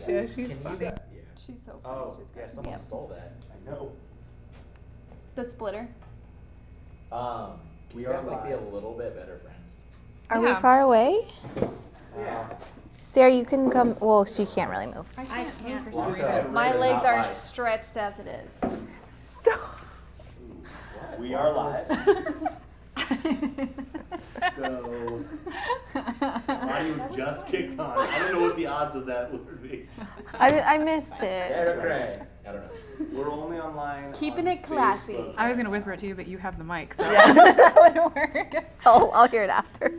Aisha. She's funny. Yeah. She's so funny. Oh, She's yeah, great. someone stole that. I know. The splitter. We are like be a little bit better friends. Are we far away? Yeah. Sarah, you can come. Well, she can't really move. I can't. For some reason. My legs are stretched as it is. We are live. So, why you just kicked on? I don't know what the odds of that would be. I missed it. Sarah Gray. I don't know. We're only online. Keeping on it classy. Facebook. I was gonna whisper it to you, but you have the mic, so. Yeah, that wouldn't work. I'll hear it after.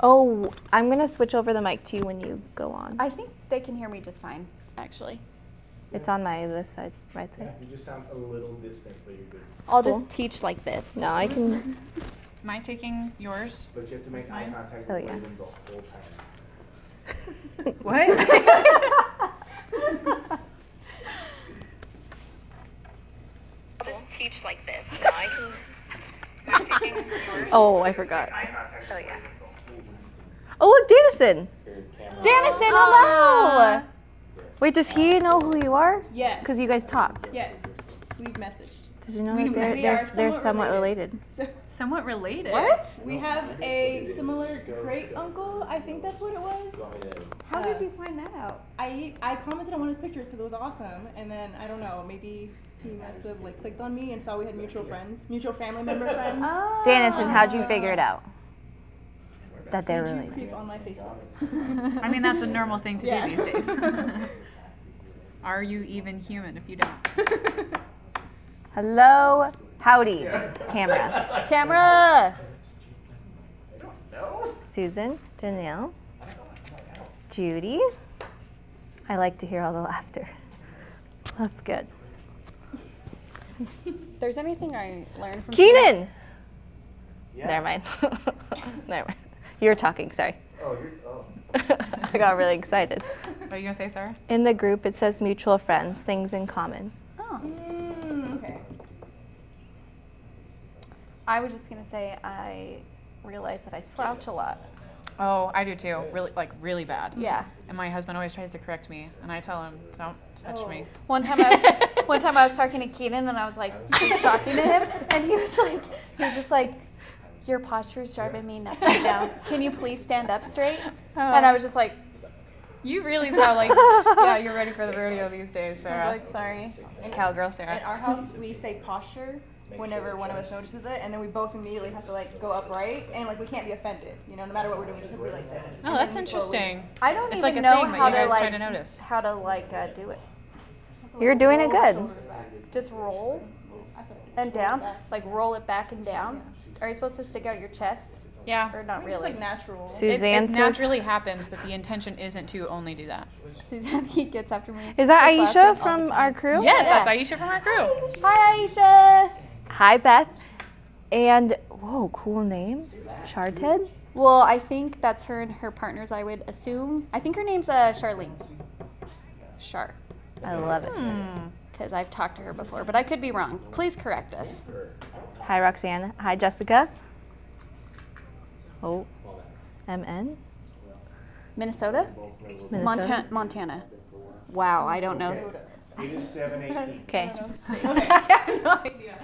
Oh, I'm gonna switch over the mic to you when you go on. I think they can hear me just fine, actually. It's on my this side, right Yeah, side. you just sound a little distant, but you're good. I'll Cool. just teach like this. No, I can. Am I taking yours? But you have to make eye contact Oh, with yeah. Raven the whole time. What? I'll just teach like this. No, I can. I'm taking yours. Oh, I forgot. Eye contact with Oh, yeah. Raven the whole time. Oh, look, Danison. Your camera. Danison, hello! Wait, does he know who you are? Yes. Because you guys talked. Yes. We've messaged. Did you know We- that they're, we they're, are they're somewhat somewhat related? So Somewhat related. we have a similar great uncle. I think that's what it was. How did you find that out? I commented on one of his pictures because it was awesome, and then I don't know, maybe he must have like clicked on me and saw we had mutual friends, mutual family member friends. Oh. Danison, how'd you figure it out? That they're Did you related. creep on my Facebook? I mean, that's a normal thing to Yeah. do these days. Are you even human if you don't? Hello, howdy, Tamara, Camera! Susan, Danielle, Judy. I like to hear all the laughter. That's good. There's anything I learned from Keenan. Yeah. Never mind. Never mind. You were talking. Sorry. Oh, you're. Oh. I got really excited. What are you gonna say, Sarah? In the group, it says mutual friends, things in common. Oh. Okay. I was just gonna say I realized that I slouch a lot. Oh, I do too. Really bad. Yeah. And my husband always tries to correct me, and I tell him, "Don't touch me." One time I was talking to Keenan and I was like talking to him and he was just like, your posture is driving me nuts right now. Can you please stand up straight? And I was just like, You really sound like, yeah, you're ready for the rodeo these days, I Sarah. was like, sorry. Cowgirl, At Sarah. our house, we say posture whenever one of us notices it, and then we both immediately have to like go upright, and like we can't be offended. You know, no matter what we're doing, we just have to be like this. Oh, And that's then we slowly- interesting. I don't It's even like a know thing that how you guys to try to notice. do it. You're doing it good. Just roll and down, like roll it back and down. Are you supposed to stick out your chest Yeah. or I not think it's really? like natural. Suzanne It says, naturally happens, but the intention isn't to only do that. Suzanne, he gets after me. is that for Aisha slouching. from our crew? Yes, Yeah. that's Aisha from our crew. Hi, Aisha. Hi, Beth. And, whoa, cool name. Charted? Well, I think that's her and her partners, I would assume. I think her name's Charlene. Char. I love it. Because I've talked to her before, but I could be wrong. Please correct us. Hi, Roxanne. Hi, Jessica. Oh, MN? Minnesota? Minnesota? Montana. Wow, I don't know. It is 7:18. Okay. I have no idea.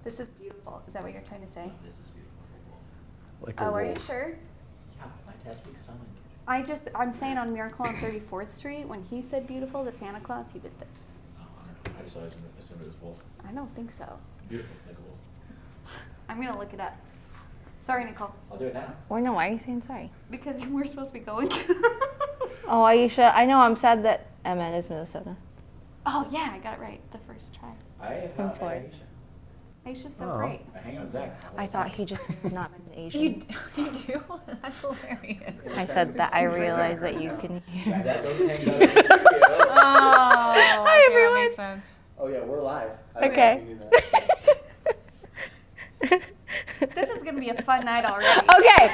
This is beautiful. Is that what you're trying to say? This is beautiful. Like Oh, are you sure? Yeah, my dad's big son. I'm saying on Miracle on 34th Street, when he said beautiful to Santa Claus, he did this. Oh, I don't know. I just always assumed it was wolf. I don't think so. Beautiful, like a wolf. I'm going to look it up. Sorry, Nicole. I'll do it now. Or no, why are you saying sorry? Because we're supposed to be going. Oh, Aisha, I know, I'm sad that MN is Minnesota. Oh, yeah, I got it right the first try. I have From not Florida. met Aisha. Aisha's so great. I hang out with Zach. I thought he just was not an Asian. You do? That's hilarious. I said that I realized that you can hear. Zach goes and hangs out in the studio. Oh, Hi, okay, everyone. That makes sense. Oh yeah, we're live. I Okay. don't know if you knew that. This is going to be a fun night already. Okay.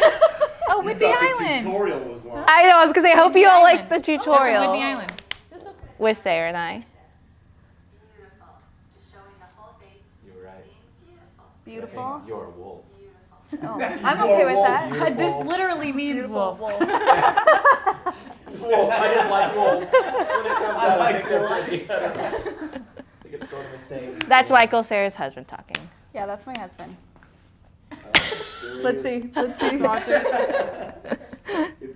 Oh, You Whidbey thought the Island. tutorial was long. I know, I was going to say, I hope you all like the They're from Whidbey tutorial Island. with Sarah and I. Beautiful. Just showing the whole face. You were right. Beautiful. You're a wolf. Oh, I'm okay with that. This literally means wolf. Wolf. I just like wolves. When it comes out, I think they're pretty. I think it's sort of the same. That's Michael, Sarah's husband, talking. Yeah, that's my husband. Let's see. Let's see. It's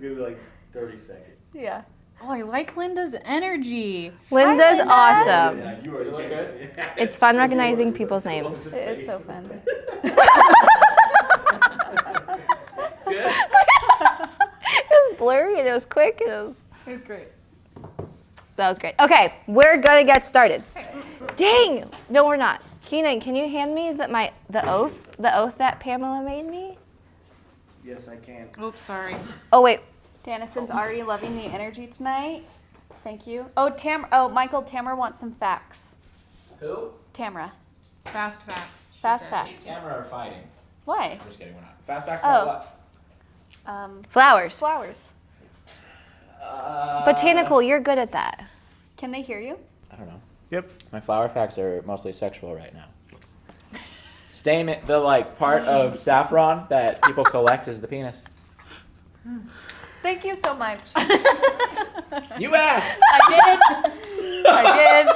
gonna be like 30 seconds. Yeah. Oh, I like Linda's energy. Linda's Linda. awesome. Yeah, you You look good. It's fun recognizing people's names. It is so fun. Good. It was blurry and it was quick and it was... It was great. That was great. Okay, we're gonna get started. Dang! No, we're not. Keenan, can you hand me the oath that Pamela made me? Yes, I can. Oops, sorry. Oh wait, Danison's already loving the energy tonight. Thank you. Oh, Michael, Tamara wants some facts. Who? Tamara. Fast facts. she Fast says. facts. Tamara are fighting. Why? I'm just kidding, we're not. Fast facts Oh. about what? flowers. Flowers. Botanical, you're good at that. Can they hear you? I don't know. Yep. My flower facts are mostly sexual right now. Stamen, the part of saffron that people collect is the penis. Thank you so much. You asked! I did.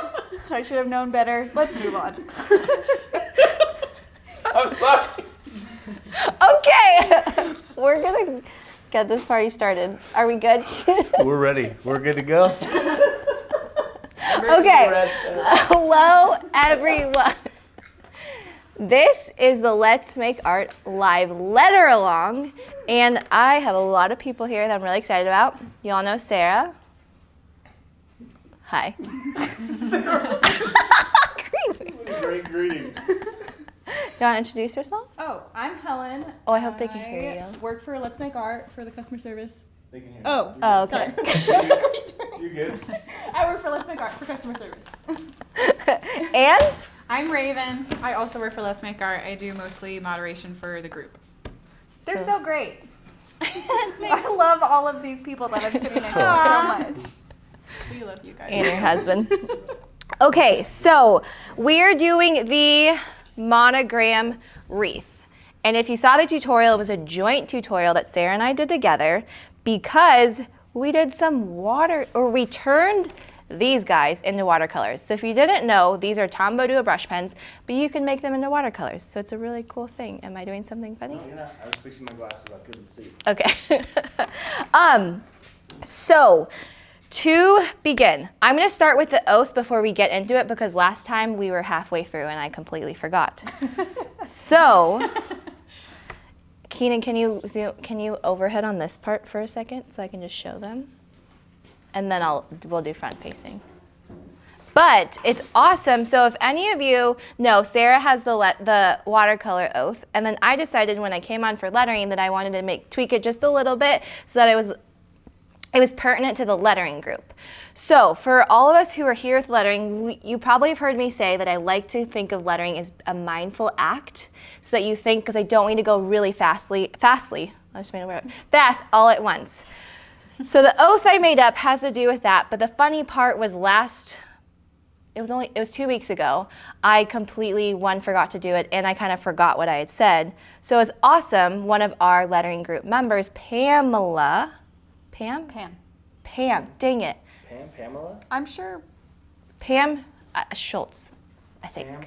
I should have known better. Let's move on. I'm sorry. Okay, we're gonna get this party started. Are we good? We're ready. We're good to go. Okay. Hello, everyone. This is the Let's Make Art live letter along, and I have a lot of people here that I'm really excited about. You all know Sarah. Hi. Creepy. Great greeting. Do you want to introduce yourself? Oh, I'm Helen. Oh, I hope they can hear you. I work for Let's Make Art for the customer service. They can hear Oh. you. Oh, okay. You're good. I work for Let's Make Art for customer service. And I'm Raven. I also work for Let's Make Art. I do mostly moderation for the group. They're so great. I love all of these people that I'm sitting next to so much. We love you guys. and your husband. Okay, so we're doing the Monogram Wreath. And if you saw the tutorial, it was a joint tutorial that Sarah and I did together because we did some we turned these guys into watercolors. So if you didn't know, these are Tombow Duo brush pens, but you can make them into watercolors. So it's a really cool thing. Am I doing something funny? No, you're not. I was fixing my glasses. I couldn't see. Okay. So to begin, I'm going to start with the oath before we get into it because last time we were halfway through and I completely forgot. So, Keenan, can you overhead on this part for a second so I can just show them? And then we'll do front facing. But it's awesome. So if any of you know, Sarah has the watercolor oath, and then I decided when I came on for lettering that I wanted to tweak it just a little bit so that it was pertinent to the lettering group. So for all of us who are here with lettering, you probably have heard me say that I like to think of lettering as a mindful act, so that you think, because I don't need to go really fast all at once. So the oath I made up has to do with that, but the funny part was it was 2 weeks ago, I completely, forgot to do it, and I kind of forgot what I had said. So it was awesome, one of our lettering group members, Pam, dang it. Pamela? I'm sure. Pam Schultz, I think. Pam?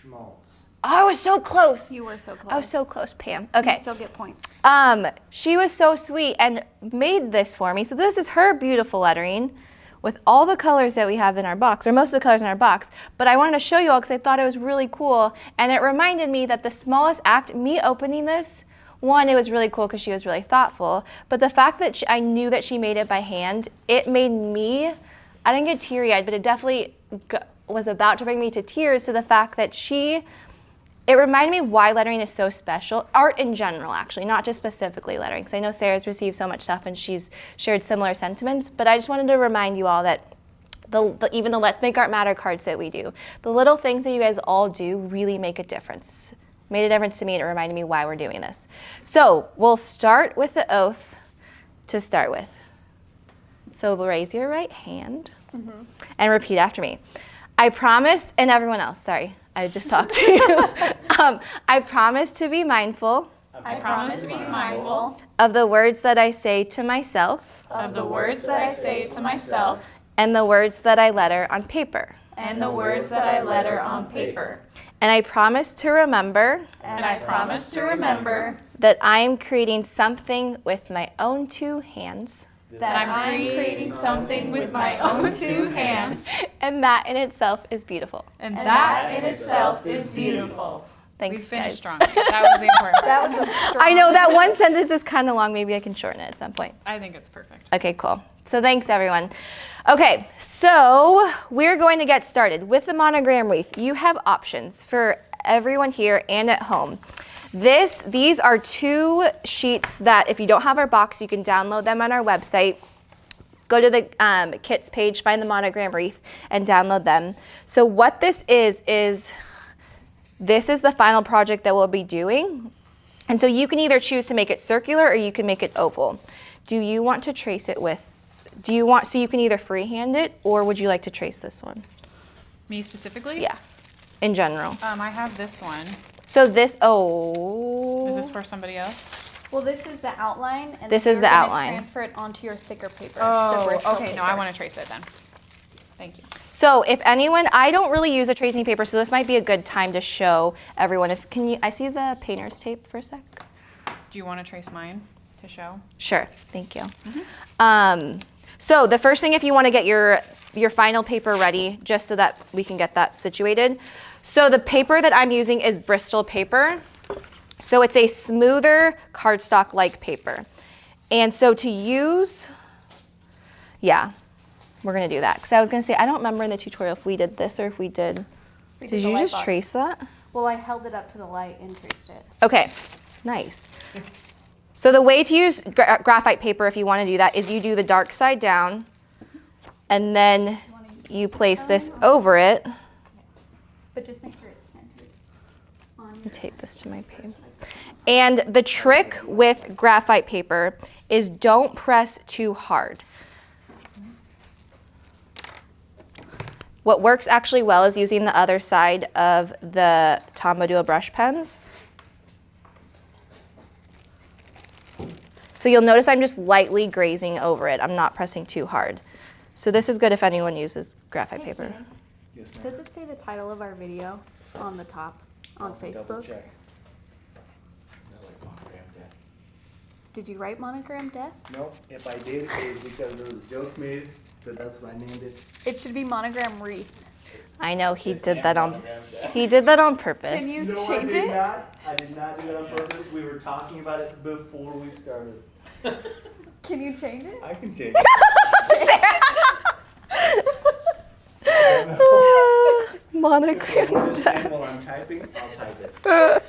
Schmaltz. Oh, I was so close. You were so close. I was so close, Pam. You Okay. still get points. She was so sweet and made this for me. So this is her beautiful lettering with all the colors that we have in our box, or most of the colors in our box. But I wanted to show you all because I thought it was really cool. And it reminded me that the smallest act, me opening this, one, it was really cool because she was really thoughtful. But the fact that I knew that she made it by hand, it made me, I didn't get teary-eyed, but it definitely was about to bring me to tears to the fact that it reminded me why lettering is so special. Art in general, actually, not just specifically lettering. Because I know Sarah's received so much stuff and she's shared similar sentiments. But I just wanted to remind you all that even the Let's Make Art Matter cards that we do, the little things that you guys all do really make a difference. Made a difference to me and it reminded me why we're doing this. So we'll start with the oath to start with. So raise your right hand and repeat after me. I promise, and everyone else, sorry. I just talked to you. I promise to be mindful I promise to be mindful of the words that I say to myself of the words that I say to myself and the words that I letter on paper. and the words that I letter on paper. And I promise to remember And I promise to remember that I am creating something with my own 2 hands. that I'm creating something with my own 2 hands, And that in itself is beautiful. and that in itself is beautiful. Thanks, We finished guys. strong. That was the important part. That was a strong. I know that one sentence is kind of long. Maybe I can shorten it at some point. I think it's perfect. Okay, cool. So thanks, everyone. Okay, so we're going to get started with the monogram wreath. You have options for everyone here and at home. These are 2 sheets that if you don't have our box, you can download them on our website. Go to the kits page, find the monogram wreath, and download them. So what this is this is the final project that we'll be doing. And so you can either choose to make it circular or you can make it oval. Do you want to trace it so you can either freehand it or would you like to trace this one? Me specifically? Yeah, in general. I have this one. So this, Is this for somebody else? Well, this is the outline, and This then is you're the gonna outline. Transfer it onto your thicker paper. the Oh, Bristol okay. No, paper. I want to trace it then. Thank you. So if anyone, I don't really use a tracing paper, so this might be a good time to show everyone. I see the painter's tape for a sec? Do you want to trace mine to show? Sure, thank you. So the first thing, if you want to get your final paper ready, just so that we can get that situated. So the paper that I'm using is Bristol paper. So it's a smoother cardstock-like paper. And so to use, yeah, we're gonna do that. Because I was gonna say, I don't remember in the tutorial if we did this or if we did. We Did the you light just box. trace that? Well, I held it up to the light and traced it. Okay, nice. So the way to use graphite paper, if you want to do that, is you do the dark side down, and then you place this over it. But just make sure it's centered on Let me your. tape this to my page. And the trick with graphite paper is don't press too hard. What works actually well is using the other side of the Tombow Duo brush pens. So you'll notice I'm just lightly grazing over it. I'm not pressing too hard. So this is good if anyone uses graphite paper. Yes, ma'am. Does it say the title of our video on the top on Double Facebook? check. Did you write Monogram Death? No, if I did, it was because there was a joke made that that's what I named it. It should be Monogram Wreath. I know he did that on purpose. Can you No, change I did it? not. I did not do it on purpose. We were talking about it before we started. Can you change it? I can change it. Monogram. What is it while I'm typing? I'll type it.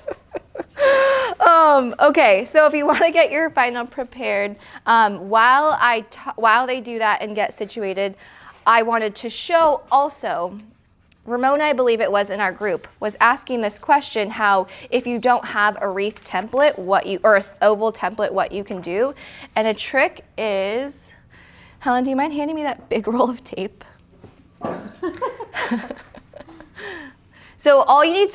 Okay, so if you want to get your final prepared, while they do that and get situated, I wanted to show also, Ramona, I believe it was in our group, was asking this question, how if you don't have a wreath template, or an oval template, what you can do. And a trick is, Helen, do you mind handing me that big roll of tape? So all you need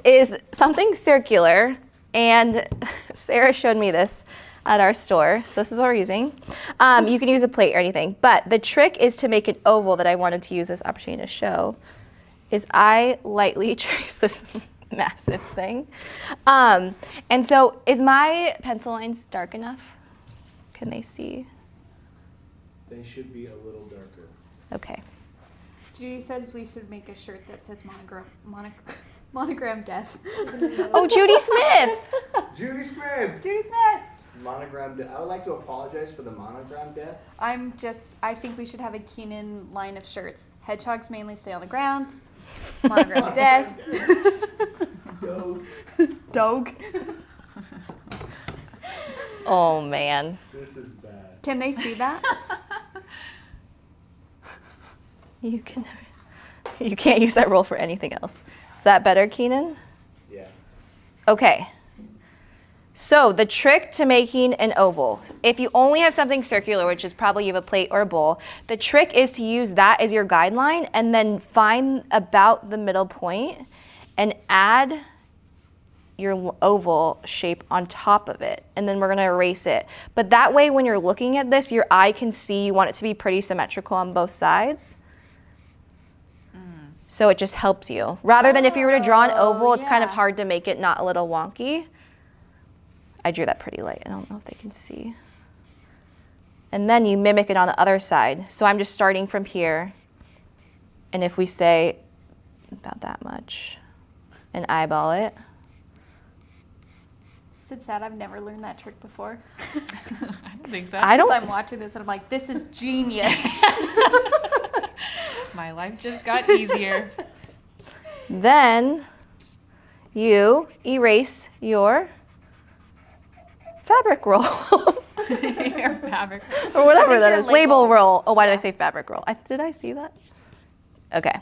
is something circular, and Sarah showed me this at our store, so this is what we're using. You can use a plate or anything, but the trick is to make an oval that I wanted to use this opportunity to show, is I lightly trace this massive thing. And so is my pencil lines dark enough? Can they see? They should be a little darker. Okay. Judy says we should make a shirt that says Monogram Death. Oh, Judy Smith! Judy Smith! Judy Smith! Monogram death. I would like to apologize for the monogram death. I think we should have a Keenan line of shirts. Hedgehogs mainly stay on the ground. Monogram Death. Dog. Dog. Oh, man. This is bad. Can they see that? You can't use that roll for anything else. Is that better, Keenan? Yeah. Okay. So the trick to making an oval, if you only have something circular, which is probably you have a plate or a bowl, the trick is to use that as your guideline and then find about the middle point and add your oval shape on top of it, and then we're gonna erase it. But that way, when you're looking at this, your eye can see. You want it to be pretty symmetrical on both sides. So it just helps you. Rather than if you were to draw an oval, it's kind of hard to make it not a little wonky. I drew that pretty light. I don't know if they can see. And then you mimic it on the other side. So I'm just starting from here. And if we say about that much and eyeball it. Is it sad I've never learned that trick before? I don't think so. I don't. I'm watching this and I'm like, this is genius. My life just got easier. Then you erase your fabric roll. Your fabric. Or whatever that your is. Label labels. roll. Oh, why did I say fabric roll? Did I see that? Okay.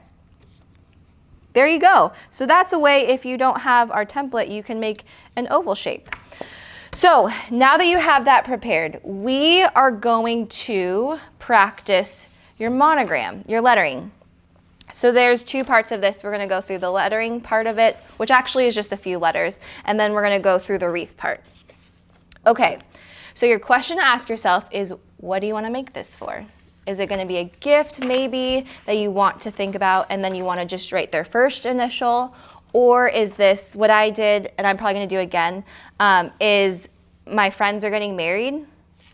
There you go. So that's a way, if you don't have our template, you can make an oval shape. So now that you have that prepared, we are going to practice your monogram, your lettering. So there's two parts of this. We're going to go through the lettering part of it, which actually is just a few letters, and then we're going to go through the wreath part. Okay, so your question to ask yourself is, what do you want to make this for? Is it going to be a gift maybe that you want to think about and then you want to just write their first initial? Or is this what I did, and I'm probably going to do again, is my friends are getting married?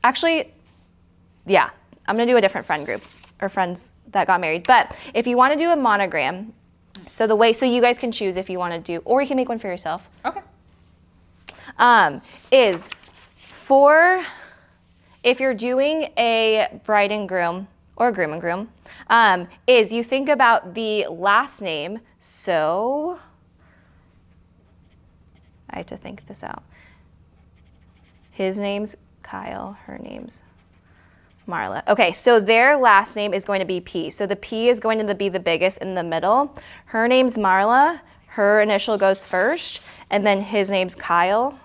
Actually, yeah, I'm going to do a different friend group or friends that got married. But if you want to do a monogram, so you guys can choose if you want to do, or you can make one for yourself. Okay. Is for, if you're doing a bride and groom or groom and groom, is you think about the last name. So I have to think this out. His name's Kyle, her name's Marla. Okay, so their last name is going to be P. So the P is going to be the biggest in the middle. Her name's Marla. Her initial goes first, and then his name's Kyle.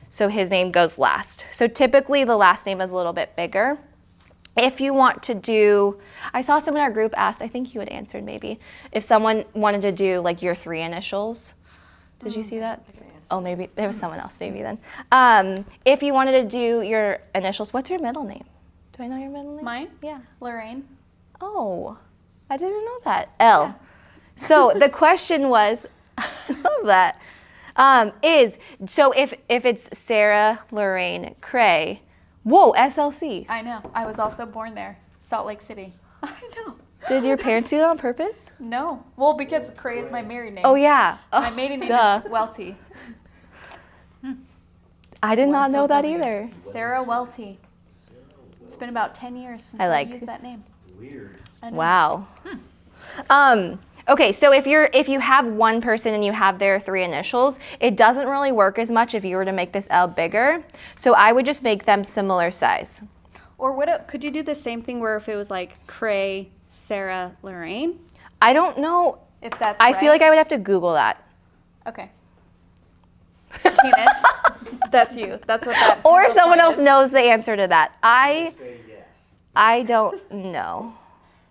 So his name goes last. So typically the last name is a little bit bigger. If you want to do, I saw someone in our group asked, I think you had answered maybe, if someone wanted to do like your 3 initials. Did you see that? Oh, maybe there was someone else maybe then. If you wanted to do your initials, what's your middle name? Do I know your middle name? Mine? Yeah. Lorraine. Oh, I didn't know that. L. Yeah. So the question was, I love that, so if it's Sarah, Lorraine, Cray, whoa, SLC. I know. I was also born there, Salt Lake City. I know. Did your parents do that on purpose? No. Well, because Cray is my married name. Oh, yeah. My maiden name is Welty. I did not know that either. Sarah Welty. It's been about 10 years since I used that name. Weird. Wow. Okay, so if you have one person and you have their 3 initials, it doesn't really work as much if you were to make this L bigger. So I would just make them similar size. Or could you do the same thing where if it was like Cray, Sarah, Lorraine? I don't know. If that's I right. feel like I would have to Google that. Okay. Tina, that's you. That's what that. Or if someone else is. knows the answer to that. Say yes. I don't know.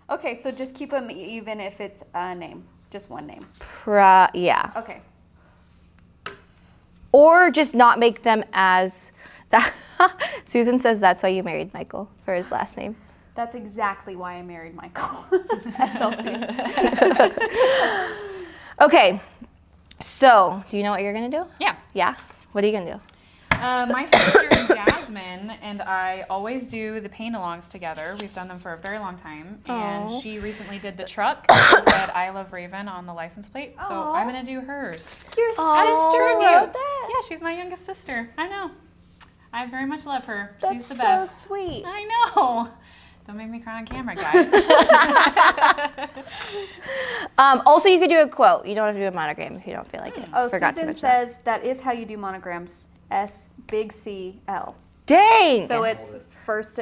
Okay, so just keep them even if it's a name, just one name. Yeah. Okay. Or just not make them as that. Susan says that's why you married Michael, for his last name. That's exactly why I married Michael. SLC. Okay. So, do you know what you're going to do? Yeah. Yeah? What are you going to do? My sister Jasmine and I always do the paint-alongs together. We've done them for a very long time. And Aw. she recently did the truck. She said, I love Raven on the license plate. So Aw. I'm going to do hers. Your That is sister true. wrote that? Yeah, she's my youngest sister. I know. I very much love her. That's She's the so best. sweet. I know. Don't make me cry on camera, guys. Also, you could do a quote. You don't have to do a monogram if you don't feel like it. Oh, Forgot to Susan mention that. says that is how you do monograms. S, big C, L. Dang! So it's first,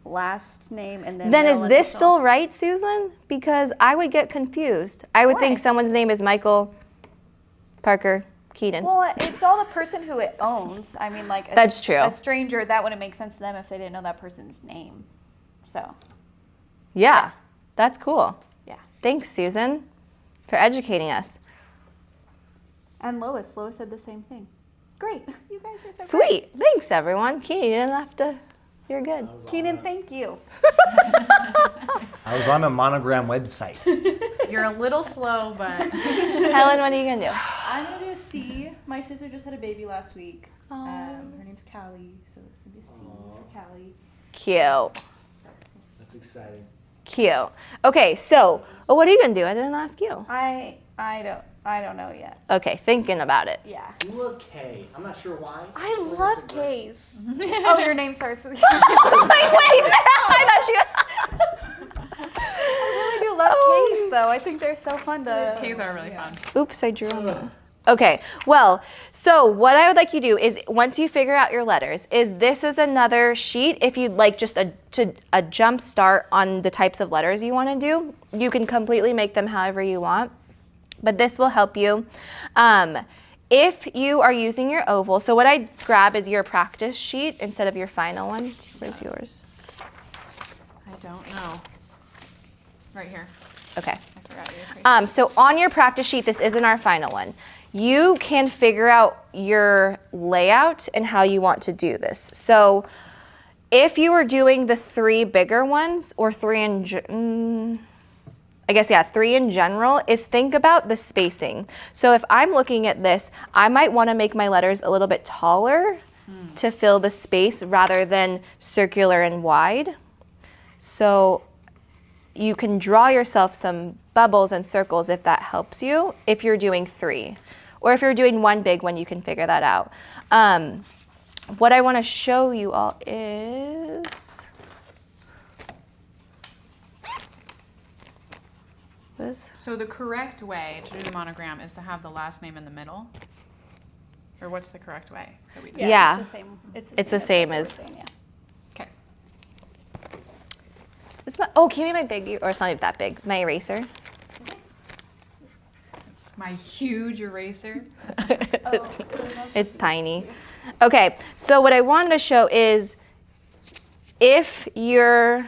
last name, and then Then is middle this initial. still right, Susan? Because I would get confused. I would Why? think someone's name is Michael Parker Keaton. Well, it's all the person who it owns. I mean, like That's true. A stranger, that wouldn't make sense to them if they didn't know that person's name. So, Yeah, that's cool. yeah. Thanks, Susan. for educating us. And Lois said the same thing. Great. You guys are so great. Sweet. Thanks, everyone. Keenan, you didn't have to. You're good. Keenan, thank you. I was on a Monogram website. You're a little slow, but Helen, what are you going to do? I'm gonna do a C. My sister just had a baby last week. Oh. Her name's Callie, so it's gonna be a C for Callie. Cute. That's exciting. Cute. Okay, so what are you going to do? I didn't ask you. I don't know yet. Okay, thinking about it. Yeah. You look K. I'm not sure why. I love K's. Oh, your name starts with K. Wait, I thought I really do love K's though. I think they're so fun to. K's are really fun. Oops, I drew them. Okay, well, so what I would like you to do is once you figure out your letters, this is another sheet. If you'd like just a jump start on the types of letters you want to do, you can completely make them however you want. But this will help you. If you are using your oval, so what I grab is your practice sheet instead of your final one. Where's yours? I don't know. Right here. Okay. I forgot your face. So on your practice sheet, this isn't our final one. You can figure out your layout and how you want to do this. So if you were doing the 3 bigger ones, or 3 in, I guess, yeah, 3 in general, is think about the spacing. So if I'm looking at this, I might want to make my letters a little bit taller to fill the space rather than circular and wide. So you can draw yourself some bubbles and circles if that helps you, if you're doing 3. Or if you're doing 1 big one, you can figure that out. What I want to show you all is this. So the correct way to do the monogram is to have the last name in the middle? Or what's the correct way that we did? Yeah. It's the same. It's the same as. Yeah. Okay. Oh, can you make my big, or it's not even that big, my eraser? My huge eraser. It's tiny. Okay, so what I wanted to show is if your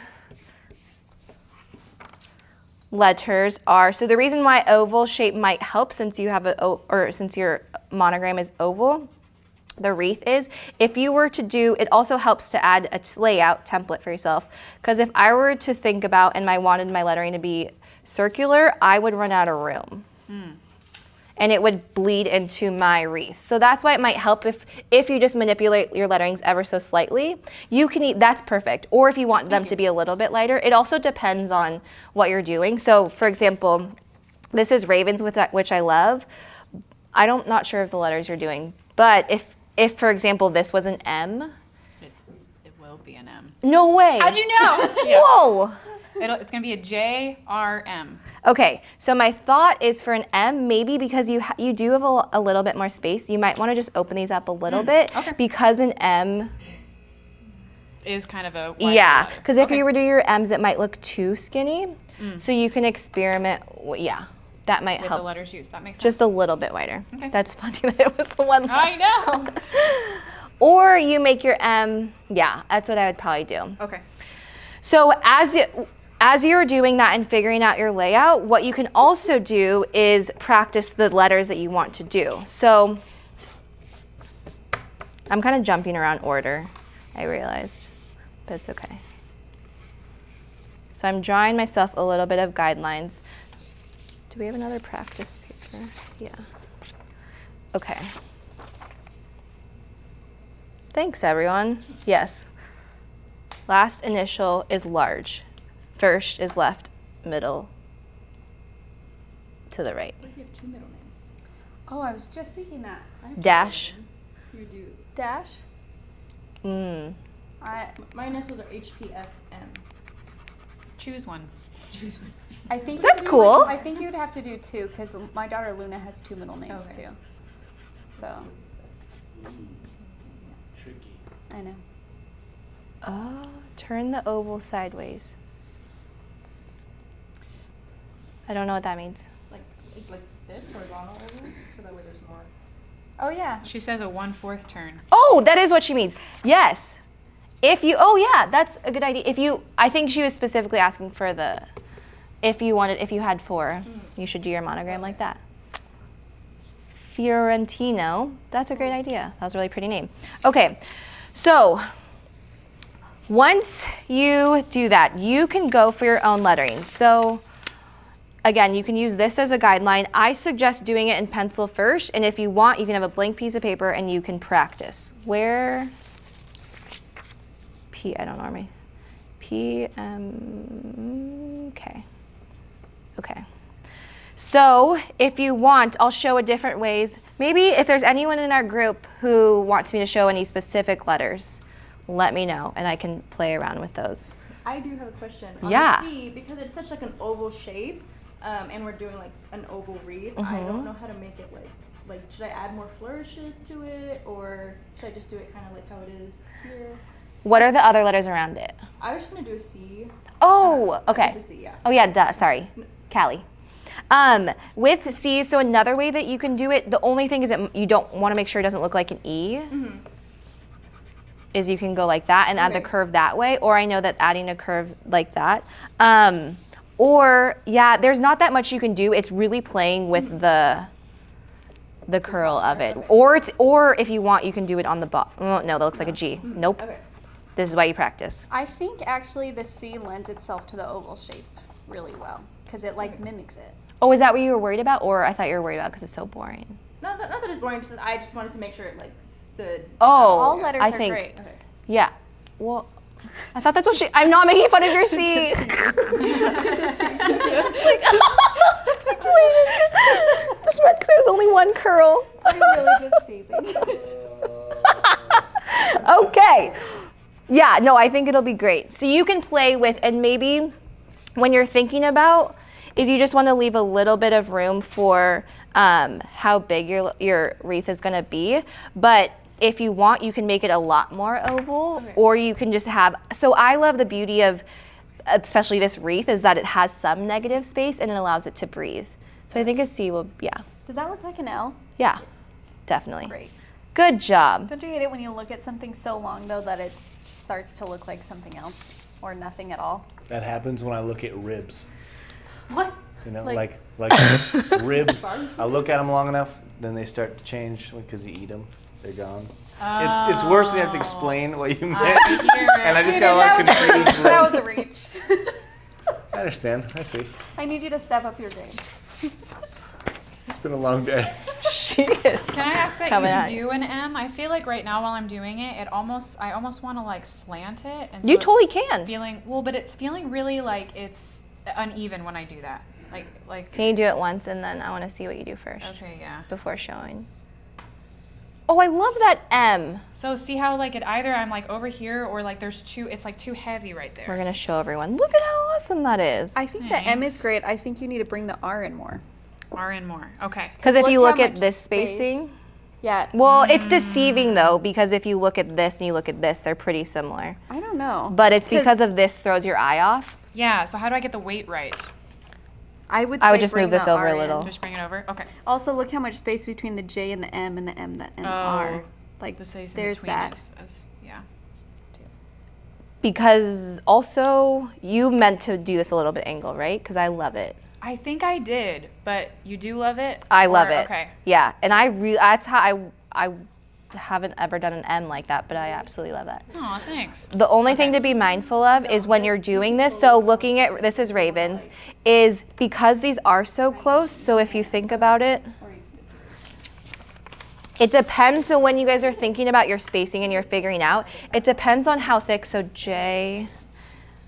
letters are, so the reason why oval shape might help since you have since your monogram is oval, the wreath is, if you were to do, it also helps to add a layout template for yourself. Because if I were to think about and I wanted my lettering to be circular, I would run out of room. And it would bleed into my wreath. So that's why it might help if you just manipulate your letterings ever so slightly. You can that's perfect. Or if you want them to be a little bit lighter, it also depends on what you're doing. So for example, this is Ravens, which I love. I'm not sure of the letters you're doing, but if for example this was an M. It will be an M. No way. How'd you know? Whoa. It's going to be a JRM. Okay, so my thought is for an M, maybe because you do have a little bit more space, you might want to just open these up a little bit. Okay. Because an M Is kind of a wider yeah, letter. because if you were to do your M's, it might look too skinny. So you can experiment. Yeah, that might With help. the letters used. That makes sense. Just a little bit wider. Okay. That's funny that it was the one. I know. Or you make your M. Yeah, that's what I would probably do. Okay. So as you're doing that and figuring out your layout, what you can also do is practice the letters that you want to do. So I'm kind of jumping around order, I realized, but it's okay. So I'm drawing myself a little bit of guidelines. Do we have another practice paper? Yeah. Okay. Thanks, everyone. Yes. Last initial is large. First is left, middle to the right. What if you have 2 middle names? Oh, I was just thinking that. Dash. You do. Dash. My initials are HPSM. Choose one. I think That's you'd do, cool. I think you'd have to do 2 because my daughter Luna has 2 middle names Okay. too. So Tricky. I know. Oh, turn the oval sideways. I don't know what that means. Like this horizontal over, so that way there's more. Oh yeah. She says a 1/4 turn. Oh, that is what she means. Yes. If you, oh yeah, that's a good idea. I think she was specifically asking for the if you had 4, you should do your monogram like that. Fiorentino, that's a great idea. That was a really pretty name. Okay, so once you do that, you can go for your own lettering. So again, you can use this as a guideline. I suggest doing it in pencil first, and if you want, you can have a blank piece of paper and you can practice. Where P, I don't know where my P, okay. Okay. So if you want, I'll show a different ways. Maybe if there's anyone in our group who wants me to show any specific letters, let me know and I can play around with those. I do have a question. On Yeah. the C, because it's such like an oval shape, and we're doing like an oval wreath, I don't know how to make it like should I add more flourishes to it, or should I just do it kind of like how it is here? What are the other letters around it? I was just gonna do a C. Oh, okay. Just a C, yeah. Oh yeah, duh, sorry. Callie. With C, so another way that you can do it, the only thing is that you don't want to make sure it doesn't look like an E, is you can go like that and add the curve that way, or I know that adding a curve like that. Or, yeah, there's not that much you can do. It's really playing with the curl of it. Or if you want, you can do it on the bottom. Oh, no, that looks like a G. Nope. Okay. This is why you practice. I think actually the C lends itself to the oval shape really well because it like mimics it. Oh, is that what you were worried about? Or I thought you were worried about because it's so boring. No, not that it's boring. Just I just wanted to make sure it like stood. Oh, All letters I are think, great. Okay. yeah. Well, I thought that's what I'm not making fun of your C. Just because there was only one curl. I'm really just teasing. Okay. Yeah, no, I think it'll be great. So you can play with, and maybe when you're thinking about, is you just want to leave a little bit of room for how big your wreath is going to be. But if you want, you can make it a lot more oval, or you can just have, so I love the beauty of, especially this wreath, is that it has some negative space and it allows it to breathe. So I think a C will, yeah. Does that look like an L? Yeah, definitely. Great. Good job. Don't you hate it when you look at something so long though that it starts to look like something else or nothing at all? That happens when I look at ribs. What? You know, Like- like ribs. I look at them long enough, then they start to change because you eat them. They're gone. It's worse when you have to explain what you meant, and I just got a lot confused. That was a reach. I understand. I see. I need you to step up your game. It's been a long day. She is. Can I ask that Coming at you do an M? I feel like right now while I'm doing it, I almost want to like slant it. And You so totally it's can. Feeling well, but it's feeling really like it's uneven when I do that. Like. Can you do it once and then I want to see what you do first Okay, yeah. before showing. Oh, I love that M. So see how like it either I'm like over here or like there's two. It's like too heavy right there. We're going to show everyone. Look at how awesome that is. I think the M is great. I think you need to bring the R in more. R in more. Okay. Because if you look look how at much this space- spacing, Yeah. well, it's deceiving though, because if you look at this and you look at this, they're pretty similar. I don't know. But it's because of this throws your eye off. Yeah. So how do I get the weight right? I would I would say just bring move this the over a R in. little. Just bring it over. Okay. Also, look how much space between the J and the M and the M and the R. Like, The space in there's between that. is yeah. Because also, you meant to do this a little bit angle, right? Because I love it. I think I did, but you do love it? I love Or- it. Okay. Yeah, and that's how I haven't ever done an M like that, but I absolutely love that. Oh, thanks. The only thing to be mindful of is when you're doing this, so looking at, this is Ravens, is because these are so close, so if you think about it, it depends, so when you guys are thinking about your spacing and you're figuring out, it depends on how thick, so J,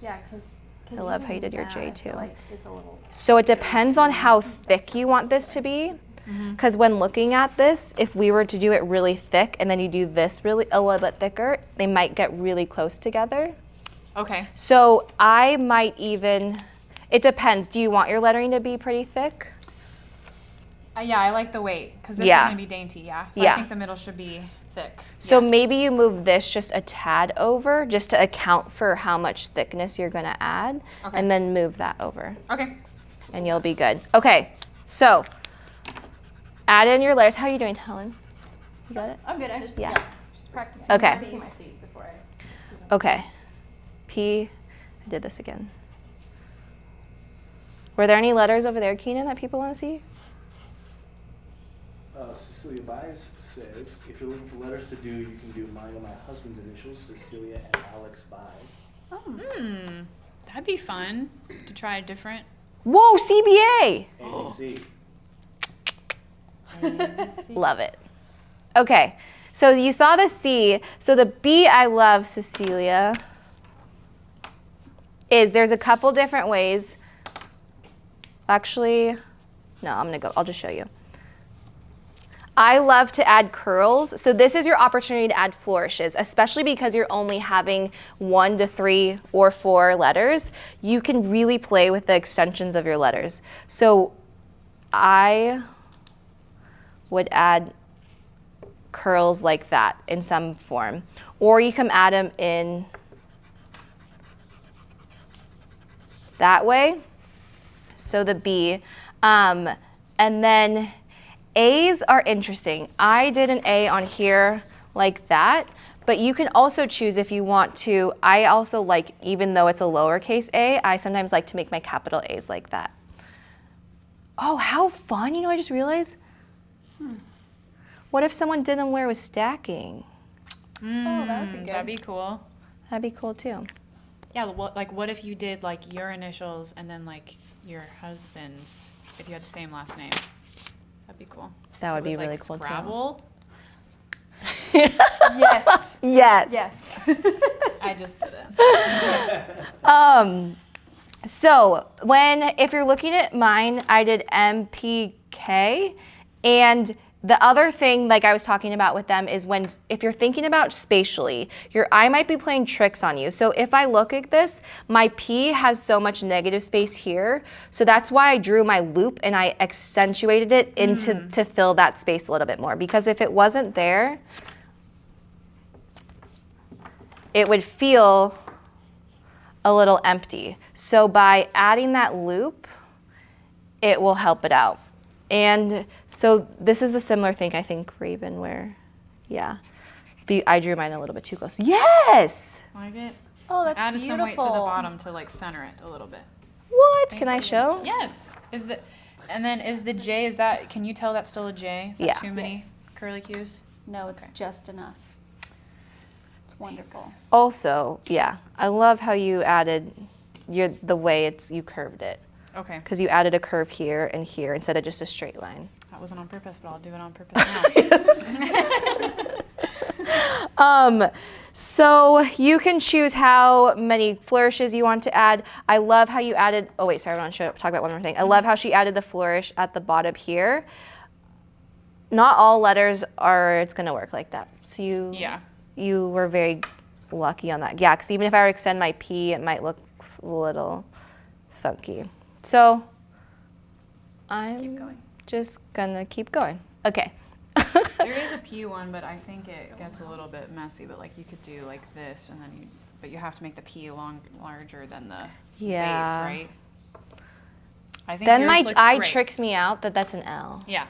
yeah, because I love how you did your J too. So it depends on how thick you want this to be. Because when looking at this, if we were to do it really thick and then you do this really a little bit thicker, they might get really close together. Okay. So I might even, it depends. Do you want your lettering to be pretty thick? Yeah, I like the weight because this Yeah. is gonna be dainty. Yeah. So Yeah. I think the middle should be thick. So Yes. maybe you move this just a tad over just to account for how much thickness you're gonna add, Okay. and then move that over Okay. and you'll be good. Okay, so add in your letters. How are you doing, Helen? You got it? I'm good. I just Yeah. just practicing. Okay. Seeing my seat before I. Okay. P, I did this again. Were there any letters over there, Keenan, that people want to see? Cecilia Buys says, if you're looking for letters to do, you can do mine and my husband's initials, Cecilia and Alex Buys. That'd be fun to try a different. Whoa, CBA! ABC. Love it. Okay, so you saw the C. So the B, I love, Cecilia, is there's a couple different ways. Actually, no, I'll just show you. I love to add curls. So this is your opportunity to add flourishes, especially because you're only having 1 to 3 or 4 letters. You can really play with the extensions of your letters. So I would add curls like that in some form. Or you can add them in that way. So the B. And then A's are interesting. I did an A on here like that, but you can also choose if you want to. I also like, even though it's a lowercase a, I sometimes like to make my capital A's like that. Oh, how fun. You know, I just realized. What if someone did them where it was stacking? Oh, that would be good. That'd be cool. That'd be cool too. Yeah, like what if you did like your initials and then like your husband's, if you had the same last name? That'd be cool. That would It be was, really like, cool too. Scrabble. Yes. Yes. Yes. I just did it. So if you're looking at mine, I did MPK, and the other thing, like I was talking about with them, is if you're thinking about spatially, your eye might be playing tricks on you. So if I look at this, my P has so much negative space here. So that's why I drew my loop and I accentuated it to fill that space a little bit more. Because if it wasn't there, it would feel a little empty. So by adding that loop, it will help it out. And so this is a similar thing, I think, Raven, where, yeah. I drew mine a little bit too close. Yes! Like it? Oh, that's Added beautiful. some weight to the bottom to like center it a little bit. What? Can I show? Yes. And then is the J, can you tell that's still a J? Is that Yeah. too many curly cues? No, it's just enough. It's wonderful. Also, yeah, I love how you added the way you curved it. Okay. Because you added a curve here and here instead of just a straight line. That wasn't on purpose, but I'll do it on purpose now. So you can choose how many flourishes you want to add. I love how you added, oh wait, sorry, I want to talk about one more thing. I love how she added the flourish at the bottom here. Not all letters it's gonna work like that. So you were very lucky on that. Yeah, because even if I were to extend my P, it might look a little funky. So I'm just gonna keep going. Okay. There is a P one, but I think it gets a little bit messy. But like you could do like this, and then but you have to make the P larger than the base, right? I think then yours my looks eye great. tricks me out that's an L. Yeah,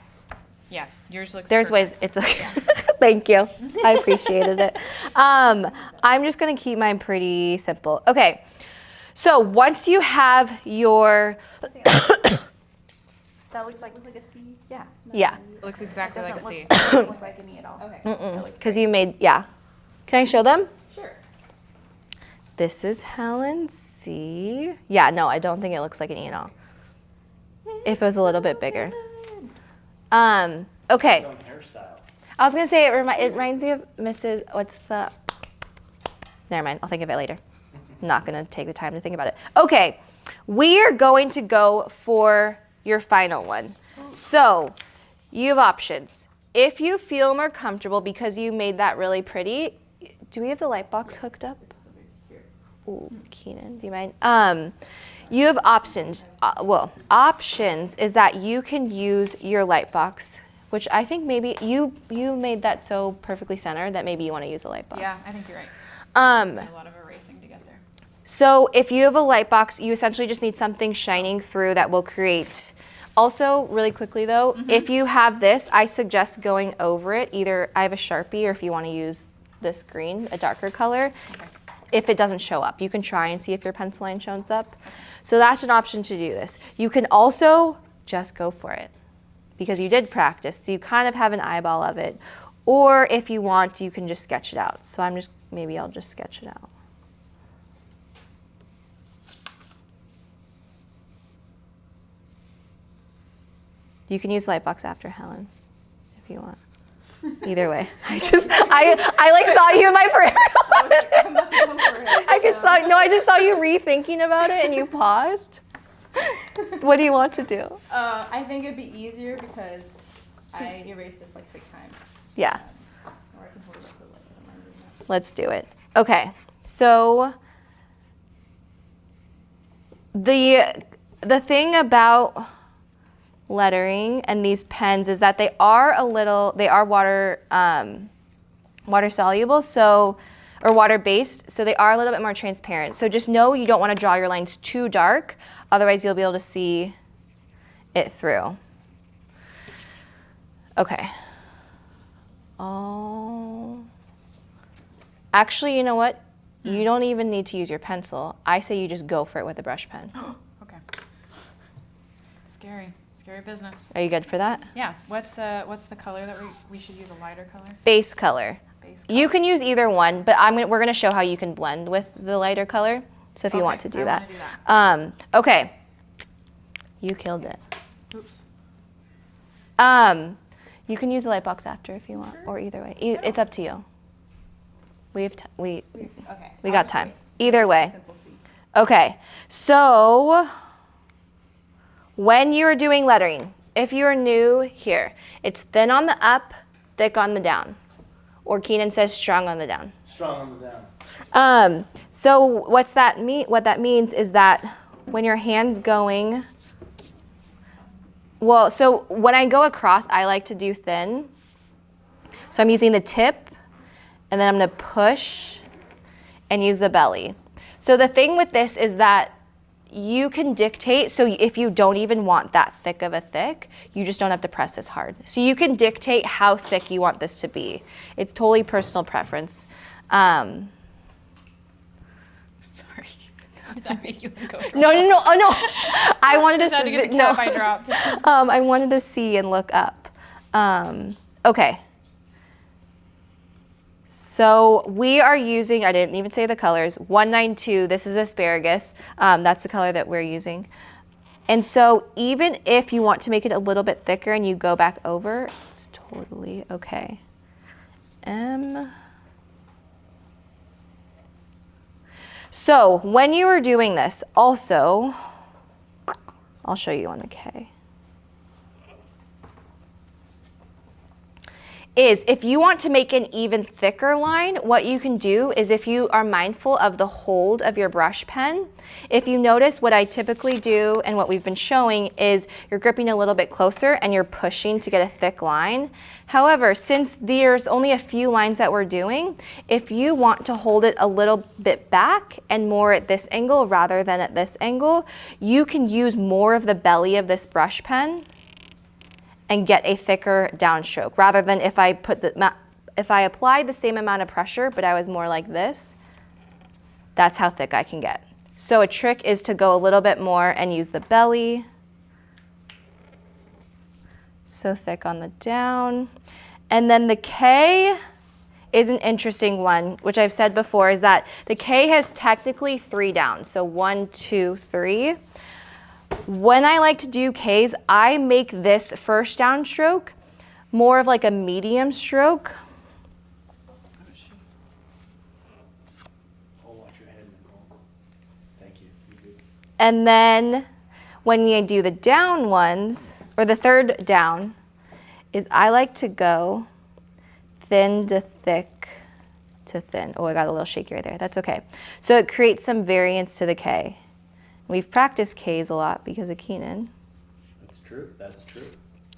yours looks. There's perfect. ways. It's okay. Thank you. I appreciated it. I'm just gonna keep mine pretty simple. Okay. So once you have your That looks like a C. Yeah. yeah, It looks exactly like a C. Doesn't look like an E at all. Okay. because you made Can I show them? Sure. This is Helen's C. Yeah, no, I don't think it looks like an E at all. If it was a little bit bigger. Okay. Its own hairstyle. I was gonna say it reminds me of Mrs. Never mind. I'll think of it later. I'm not gonna take the time to think about it. Okay, we are going to go for your final one. So you have options. If you feel more comfortable because you made that really pretty, do we have the light box hooked up? Ooh, Keenan, do you mind? You have options. Options is that you can use your light box, which I think maybe you made that so perfectly centered that maybe you want to use a light box. Yeah, I think you're right. A lot of erasing to get there. So if you have a light box, you essentially just need something shining through that will create. Also, really quickly though, if you have this, I suggest going over it. Either I have a Sharpie, or if you want to use this green, a darker color. if it doesn't show up. You can try and see if your pencil line shows up. So that's an option to do this. You can also just go for it because you did practice, so you kind of have an eyeball of it. Or if you want, you can just sketch it out. So maybe I'll just sketch it out. You can use Lightbox after Helen if you want. Either way, I like saw you in my peripheral. I just saw you rethinking about it and you paused. What do you want to do? I think it'd be easier because I erased this like 6 times. Yeah. Or I can hold it up to like Let's do it. Okay, so the thing about lettering and these pens is that they are water soluble, or water based, so they are a little bit more transparent. So just know you don't want to draw your lines too dark, otherwise you'll be able to see it through. Okay. Oh. Actually, you know what? You don't even need to use your pencil. I say you just go for it with a brush pen. Okay. Scary business. Are you good for that? Yeah. What's the color that we should use? A lighter color? Base color. Base color. You can use either one, but we're gonna show how you can blend with the lighter color. So if you want to do that. Okay. You killed it. Oops. You can use the light box after if you want, or either way. It's up to you. We got time. Either way. Okay. So when you're doing lettering, if you're new here, it's thin on the up, thick on the down. Or Keenan says strong on the down. Strong on the down. So what that means is that when your hand's going, so when I go across, I like to do thin. So I'm using the tip, and then I'm gonna push and use the belly. So the thing with this is that you can dictate, so if you don't even want that thick of a thick, you just don't have to press as hard. So you can dictate how thick you want this to be. It's totally personal preference. Sorry. Did that make you uncomfortable? No. Oh, no. I wanted to to get the cap I dropped. I wanted to see and look up. Okay. So we are using, I didn't even say the colors, 192, this is asparagus. That's the color that we're using. And so even if you want to make it a little bit thicker and you go back over, it's totally okay. So when you are doing this, also, I'll show you on the K. Is if you want to make an even thicker line, what you can do is if you are mindful of the hold of your brush pen, if you notice what I typically do and what we've been showing is you're gripping a little bit closer and you're pushing to get a thick line. However, since there's only a few lines that we're doing, if you want to hold it a little bit back and more at this angle rather than at this angle, you can use more of the belly of this brush pen and get a thicker downstroke, rather than if I applied the same amount of pressure, but I was more like this, that's how thick I can get. So a trick is to go a little bit more and use the belly. So thick on the down. And then the K is an interesting one, which I've said before, is that the K has technically 3 downs, so 1, 2, 3. When I like to do Ks, I make this first downstroke more of like a medium stroke. Oh, watch your head, Nicole. Thank you. And then when you do the down ones, or the third down, is I like to go thin to thick to thin. Oh, I got a little shaky right there. That's okay. So it creates some variance to the K. We've practiced Ks a lot because of Keenan. That's true. That's true.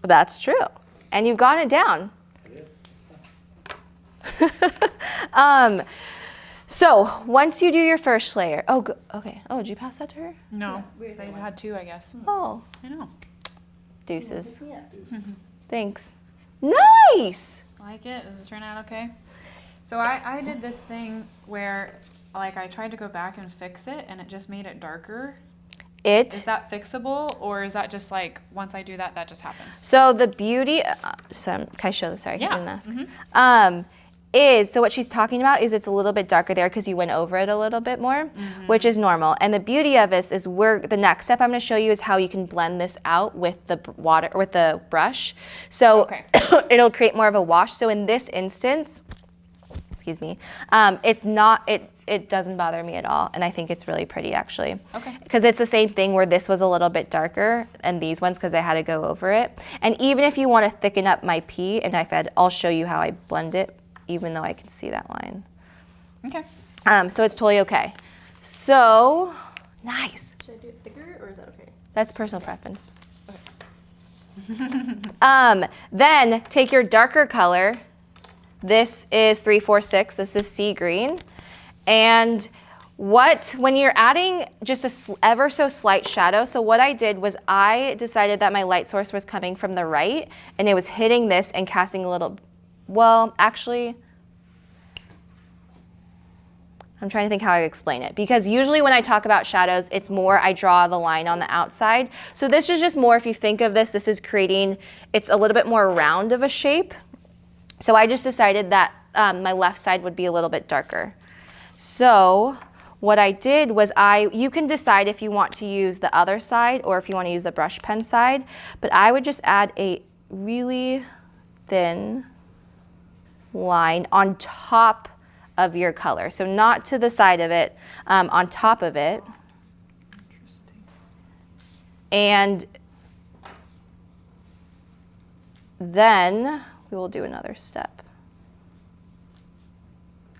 That's true. And you've gotten it down. I did. So once you do your first layer, okay. Oh, did you pass that to her? No, they had 2, I guess. Oh, I know. deuces. Yeah. Thanks. Nice. Like it? Does it turn out okay? So I did this thing where like I tried to go back and fix it and it just made it darker. Is that fixable, or is that just like once I do that, that just happens? So the beauty, can I show this? Sorry, yeah. I didn't ask. So what she's talking about is it's a little bit darker there because you went over it a little bit more, which is normal. And the beauty of this is the next step I'm going to show you is how you can blend this out with the water, with the brush. So it'll create more of a wash. So in this instance, excuse me, it doesn't bother me at all, and I think it's really pretty actually. Okay. Because it's the same thing where this was a little bit darker, and these ones because I had to go over it. And even if you want to thicken up my pea, and I'll show you how I blend it, even though I can see that line. Okay. So it's totally okay. So nice. Should I do it thicker, or is that okay? That's personal preference. Okay. Then take your darker color. This is 346. This is sea green. And when you're adding just a ever so slight shadow, so what I did was I decided that my light source was coming from the right and it was hitting this and casting a little, well, actually, I'm trying to think how I explain it, because usually when I talk about shadows, it's more I draw the line on the outside. So this is just more, if you think of this is creating, it's a little bit more round of a shape. So I just decided that my left side would be a little bit darker. So what I did was you can decide if you want to use the other side or if you want to use the brush pen side, but I would just add a really thin line on top of your color. So not to the side of it, on top of it. Interesting. And then we will do another step.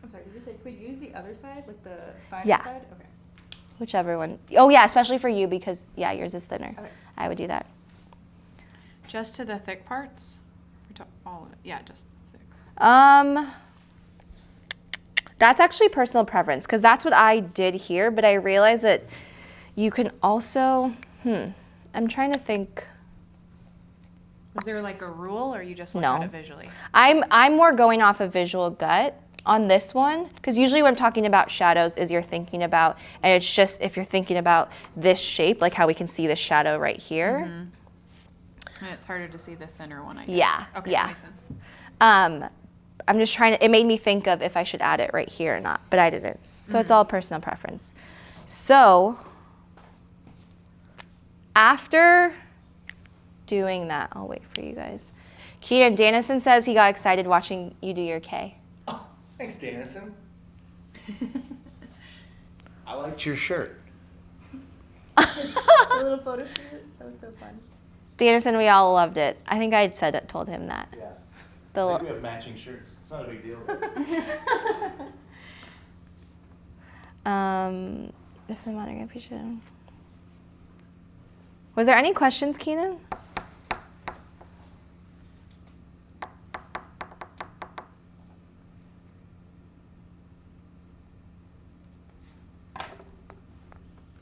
I'm sorry, did you say could we use the other side, like the fine side? Okay. Whichever one. Oh yeah, especially for you because yours is thinner. Okay. I would do that. Just to the thick parts? Or to all of it? Yeah, just the thicks. That's actually personal preference because that's what I did here, but I realized that you can also, I'm trying to think. Was there like a rule, or you just look at it visually? I'm more going off of visual gut on this one, because usually when I'm talking about shadows is you're thinking about, and it's just if you're thinking about this shape, like how we can see the shadow right here. And it's harder to see the thinner one, I guess. Yeah. Okay, yeah. That makes sense. I'm just trying to, it made me think of if I should add it right here or not, but I didn't. So it's all personal preference. So after doing that, I'll wait for you guys. Keaton Dannison says he got excited watching you do your K. Oh, thanks, Dannison. I liked your shirt. The little photo shoot, that was so fun. Dannison, we all loved it. I think I had told him that. Yeah. Like we have matching shirts. It's not a big deal. If the monogram should. Was there any questions, Keenan?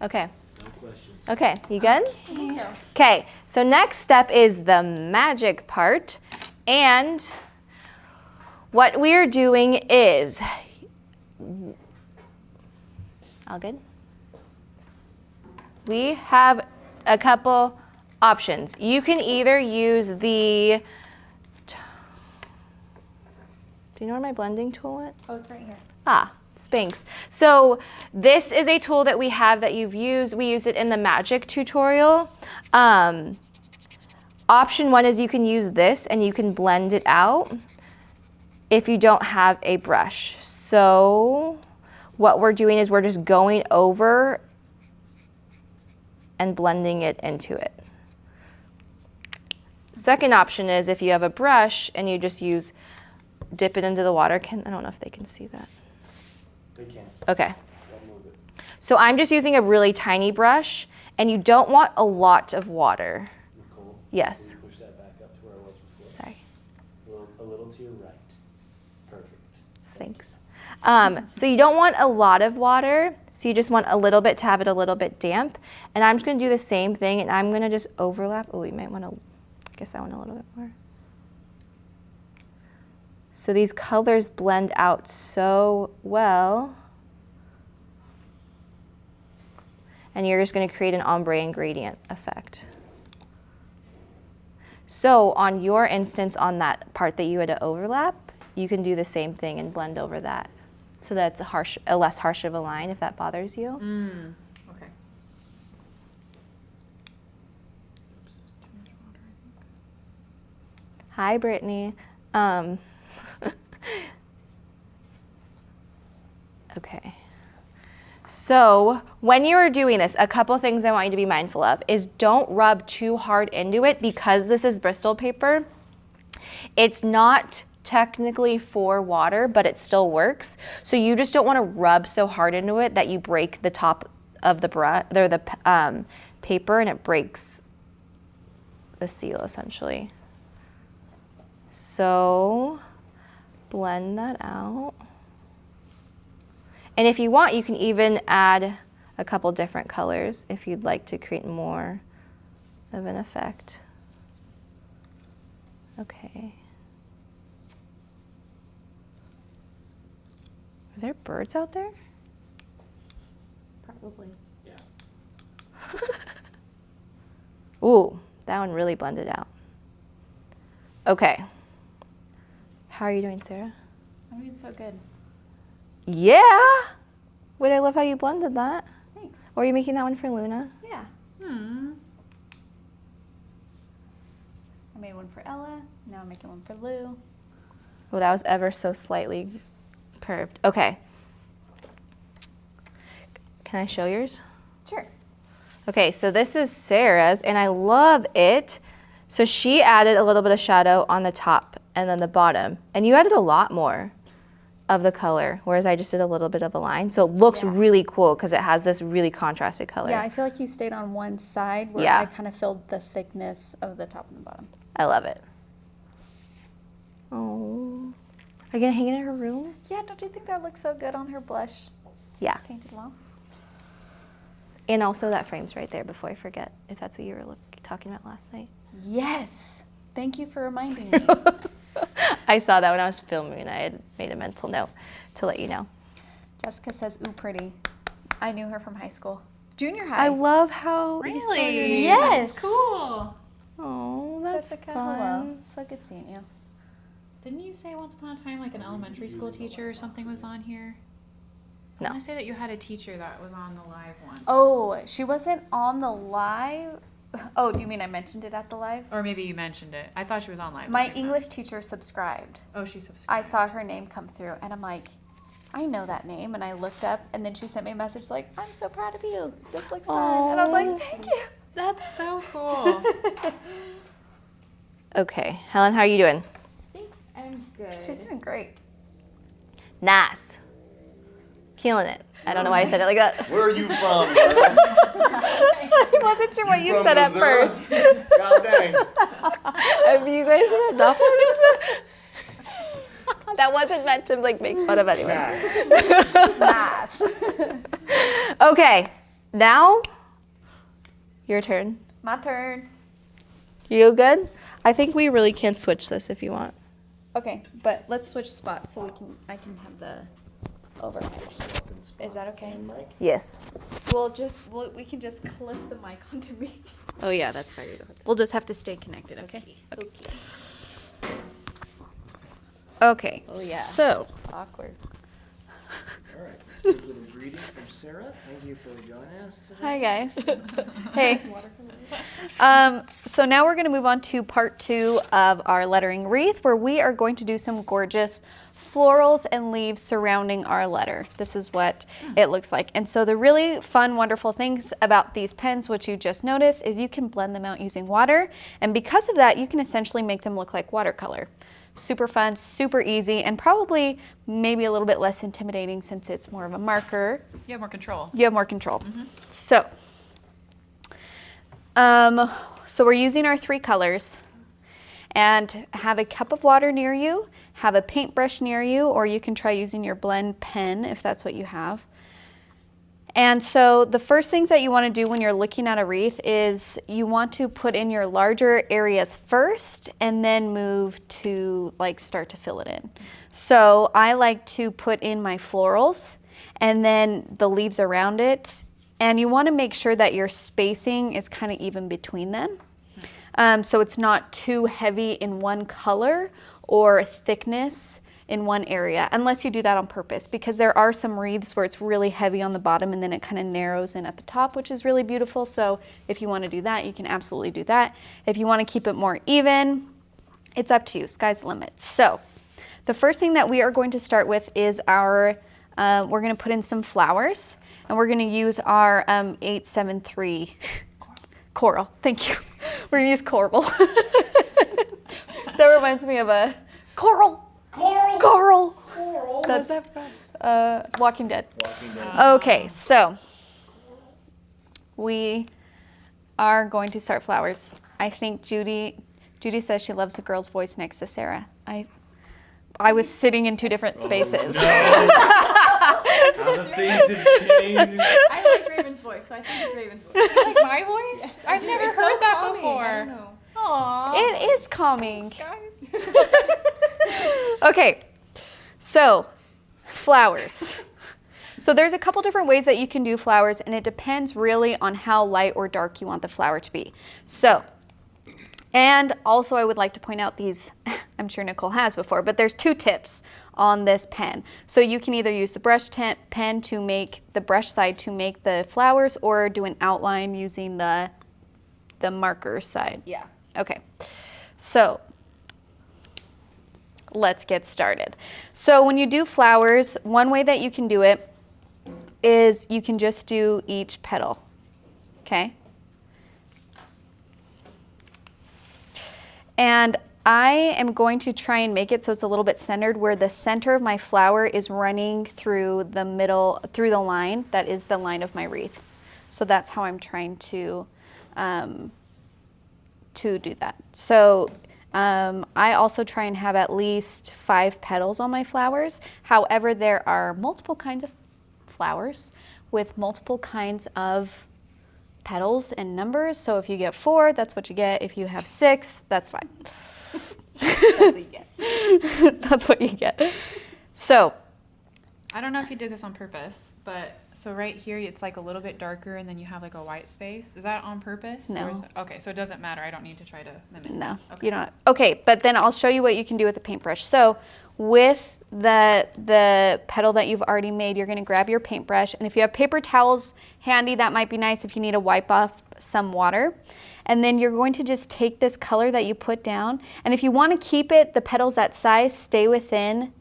Okay. No questions. Okay, you good? Okay, so next step is the magic part. And what we're doing is, all good? We have a couple options. You can either use the, do you know where my blending tool went? Oh, it's right here. Ah, Spanx. So this is a tool that we have that you've used. We used it in the magic tutorial. Option one is you can use this and you can blend it out if you don't have a brush. So what we're doing is we're just going over and blending it into it. Second option is if you have a brush and you just dip it into the water. I don't know if they can see that. They can. Okay. So I'm just using a really tiny brush, and you don't want a lot of water. Nicole, yes. can you push that back up to where it was before? Sorry. A little to your right. Perfect. Thanks. So you don't want a lot of water, so you just want a little bit to have it a little bit damp. And I'm just going to do the same thing, and I'm going to just overlap. Oh, you might want to, I guess I want a little bit more. So these colors blend out so well. and you're just going to create an ombre and gradient effect. So on your instance, on that part that you had to overlap, you can do the same thing and blend over that. So that's a less harsh of a line if that bothers you. Okay. Hi, Brittany. Okay. So when you are doing this, a couple things I want you to be mindful of is don't rub too hard into it because this is Bristol paper. It's not technically for water, but it still works. So you just don't want to rub so hard into it that you break the top of the brush or the paper and it breaks the seal essentially. So blend that out. And if you want, you can even add a couple different colors if you'd like to create more of an effect. Okay. Are there birds out there? Probably. Yeah. Ooh, that one really blended out. Okay. How are you doing, Sarah? I'm doing so good. Yeah! Wait, I love how you blended that. Thanks. Or are you making that one for Luna? Yeah. Hmm. I made one for Ella. Now I'm making one for Lou. Oh, that was ever so slightly curved. Okay. Can I show yours? Sure. Okay, so this is Sarah's, and I love it. So she added a little bit of shadow on the top and then the bottom, and you added a lot more of the color, whereas I just did a little bit of a line. So it looks really cool because it has this really contrasted color. Yeah, I feel like you stayed on one side where Yeah. I kind of filled the thickness of the top and the bottom. I love it. Oh. Are you gonna hang it in her room? Yeah, don't you think that looks so good on her blush Yeah. painted wall? And also that frame's right there before I forget, if that's what you were talking about last night. Yes. Thank you for reminding me. I saw that when I was filming. I had made a mental note to let you know. Jessica says, ooh, pretty. I knew her from high school. Junior high. I love how you spell your Really? name. Yes. That's cool. Oh, that's Jessica, fun. hello. So good seeing you. Didn't you say once upon a time like an elementary school teacher or something was on here? No. I want to say that you had a teacher that was on the live once. Oh, she wasn't on the live. Oh, do you mean I mentioned it at the live? Or maybe you mentioned it. I thought she was on live. My with you, English teacher subscribed. Oh, she subscribed. I saw her name come through and I'm like, I know that name. And I looked up and then she sent me a message like, I'm so proud of you. This looks fun. And I was like, thank you. That's so cool. Okay, Helen, how are you doing? I'm good. She's doing great. Nice. Killing it. I don't know why I said it like that. Where are you from? I wasn't sure what you said at first. God dang. Have you guys read that one? That wasn't meant to like make fun of anyone. Nice. Okay, now your turn. My turn. You good? I think we really can switch this if you want. Okay, but let's switch spots so I can have the overhead. Is that okay? Yes. We can just clip the mic onto me. Oh yeah, that's fine. We'll just have to stay connected, okay? Okay. Okay. Oh, yeah. So, Awkward. All right. A little greeting from Sarah. Thank you for joining us today. hi guys. Hey. So now we're going to move on to part 2 of our lettering wreath, where we are going to do some gorgeous florals and leaves surrounding our letter. This is what it looks like. And so the really fun, wonderful things about these pens, which you just noticed, is you can blend them out using water. And because of that, you can essentially make them look like watercolor. Super fun, super easy, and probably maybe a little bit less intimidating since it's more of a marker. You have more control. You have more control. So we're using our 3 colors, and have a cup of water near you, have a paintbrush near you, or you can try using your blend pen if that's what you have. And so the first things that you want to do when you're looking at a wreath is you want to put in your larger areas first and then move to like start to fill it in. So I like to put in my florals and then the leaves around it, And you want to make sure that your spacing is kind of even between them. So it's not too heavy in one color or thickness in one area, unless you do that on purpose, because there are some wreaths where it's really heavy on the bottom and then it kind of narrows in at the top, which is really beautiful. So if you want to do that, you can absolutely do that. If you want to keep it more even, it's up to you. Sky's the limit. So the first thing that we are going to start with is our, we're going to put in some flowers, and we're going to use our 873 coral. Thank you. We're going to use coral. That reminds me of a coral. Coral. That's Walking Dead. Okay, so we are going to start flowers. I think Judy says she loves the girl's voice next to Sarah. I was sitting in two different spaces. How the things have changed. I like Raven's voice, so I think it's Raven's voice. You like my voice? Yes, I've never it's heard so that calming. before. I don't know. Aww. It is calming. Guys. Okay, so flowers. So there's a couple different ways that you can do flowers, and it depends really on how light or dark you want the flower to be. So, and also I would like to point out these, I'm sure Nicole has before, but there's 2 tips on this pen. So you can either use the brush pen to make the brush side to make the flowers, or do an outline using the marker side. Yeah. Okay, so let's get started. So when you do flowers, one way that you can do it is you can just do each petal, okay? And I am going to try and make it so it's a little bit centered, where the center of my flower is running through the middle, through the line that is the line of my wreath. So that's how I'm trying to do that. So I also try and have at least 5 petals on my flowers. However, there are multiple kinds of flowers with multiple kinds of petals and numbers. So if you get 4, that's what you get. If you have 6, that's fine. That's what you get. That's what you get. So I don't know if you did this on purpose, but so right here it's like a little bit darker and then you have like a white space. Is that on purpose? No. Or is it, okay, so it doesn't matter. I don't need to try to mimic. no, Okay. you don't. Okay, but then I'll show you what you can do with the paintbrush. So with the petal that you've already made, you're gonna grab your paintbrush, and if you have paper towels handy, that might be nice if you need to wipe off some water. And then you're going to just take this color that you put down, and if you wanna keep the petals that size, stay within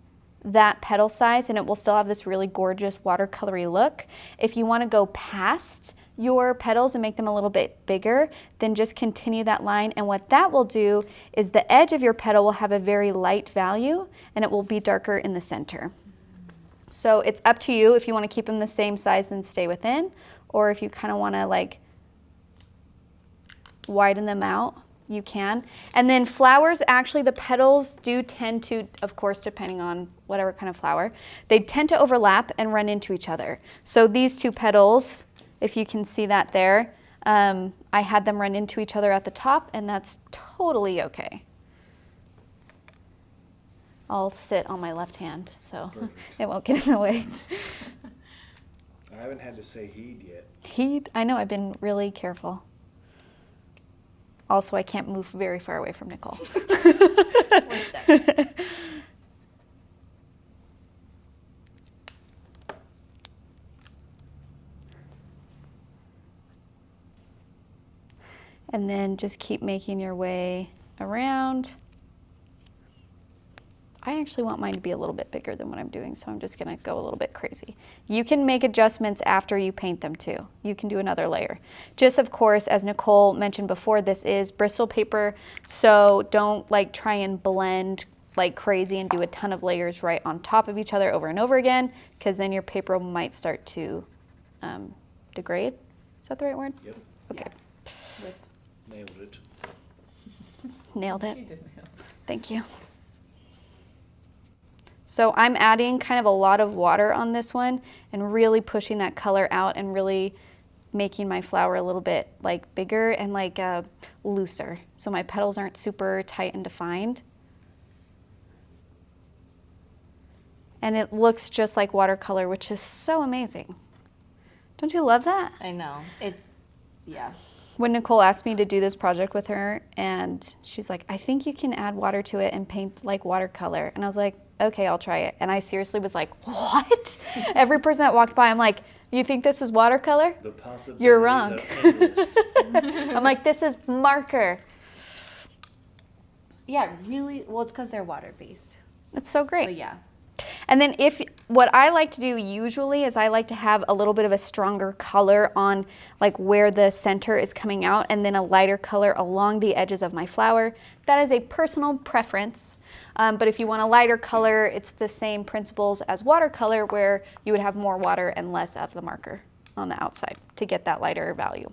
that petal size, and it will still have this really gorgeous watercolory look. If you wanna go past your petals and make them a little bit bigger, then just continue that line, and what that will do is the edge of your petal will have a very light value, and it will be darker in the center. So it's up to you if you want to keep them the same size and stay within, or if you kind of want to like widen them out, you can. And then flowers, actually the petals do tend to, of course, depending on whatever kind of flower, they tend to overlap and run into each other. So these 2 petals, if you can see that there, I had them run into each other at the top, and that's totally okay. I'll sit on my left hand, so it won't get in the way. I haven't had to say heed yet. Heed? I know, I've been really careful. Also, I can't move very far away from Nicole. Where's that? And then just keep making your way around. I actually want mine to be a little bit bigger than what I'm doing, so I'm just gonna go a little bit crazy. You can make adjustments after you paint them too. You can do another layer. Just of course, as Nicole mentioned before, this is Bristol paper, so don't like try and blend like crazy and do a ton of layers right on top of each other over and over again, because then your paper might start to degrade. Is that the right word? Yep. Okay. Nailed it. Nailed it. Thank you. So I'm adding kind of a lot of water on this one and really pushing that color out and really making my flower a little bit like bigger and like looser. So my petals aren't super tight and defined. And it looks just like watercolor, which is so amazing. Don't you love that? I know. It's, yeah. When Nicole asked me to do this project with her, and she's like, I think you can add water to it and paint like watercolor. And I was like, okay, I'll try it. And I seriously was like, what? Every person that walked by, I'm like, you think this is watercolor? The possibilities You're wrong. are endless. I'm like, this is marker. Yeah, really. Well, it's because they're water-based. It's so great. But yeah. And then what I like to do usually is I like to have a little bit of a stronger color on like where the center is coming out, and then a lighter color along the edges of my flower. That is a personal preference. But if you want a lighter color, it's the same principles as watercolor, where you would have more water and less of the marker on the outside to get that lighter value.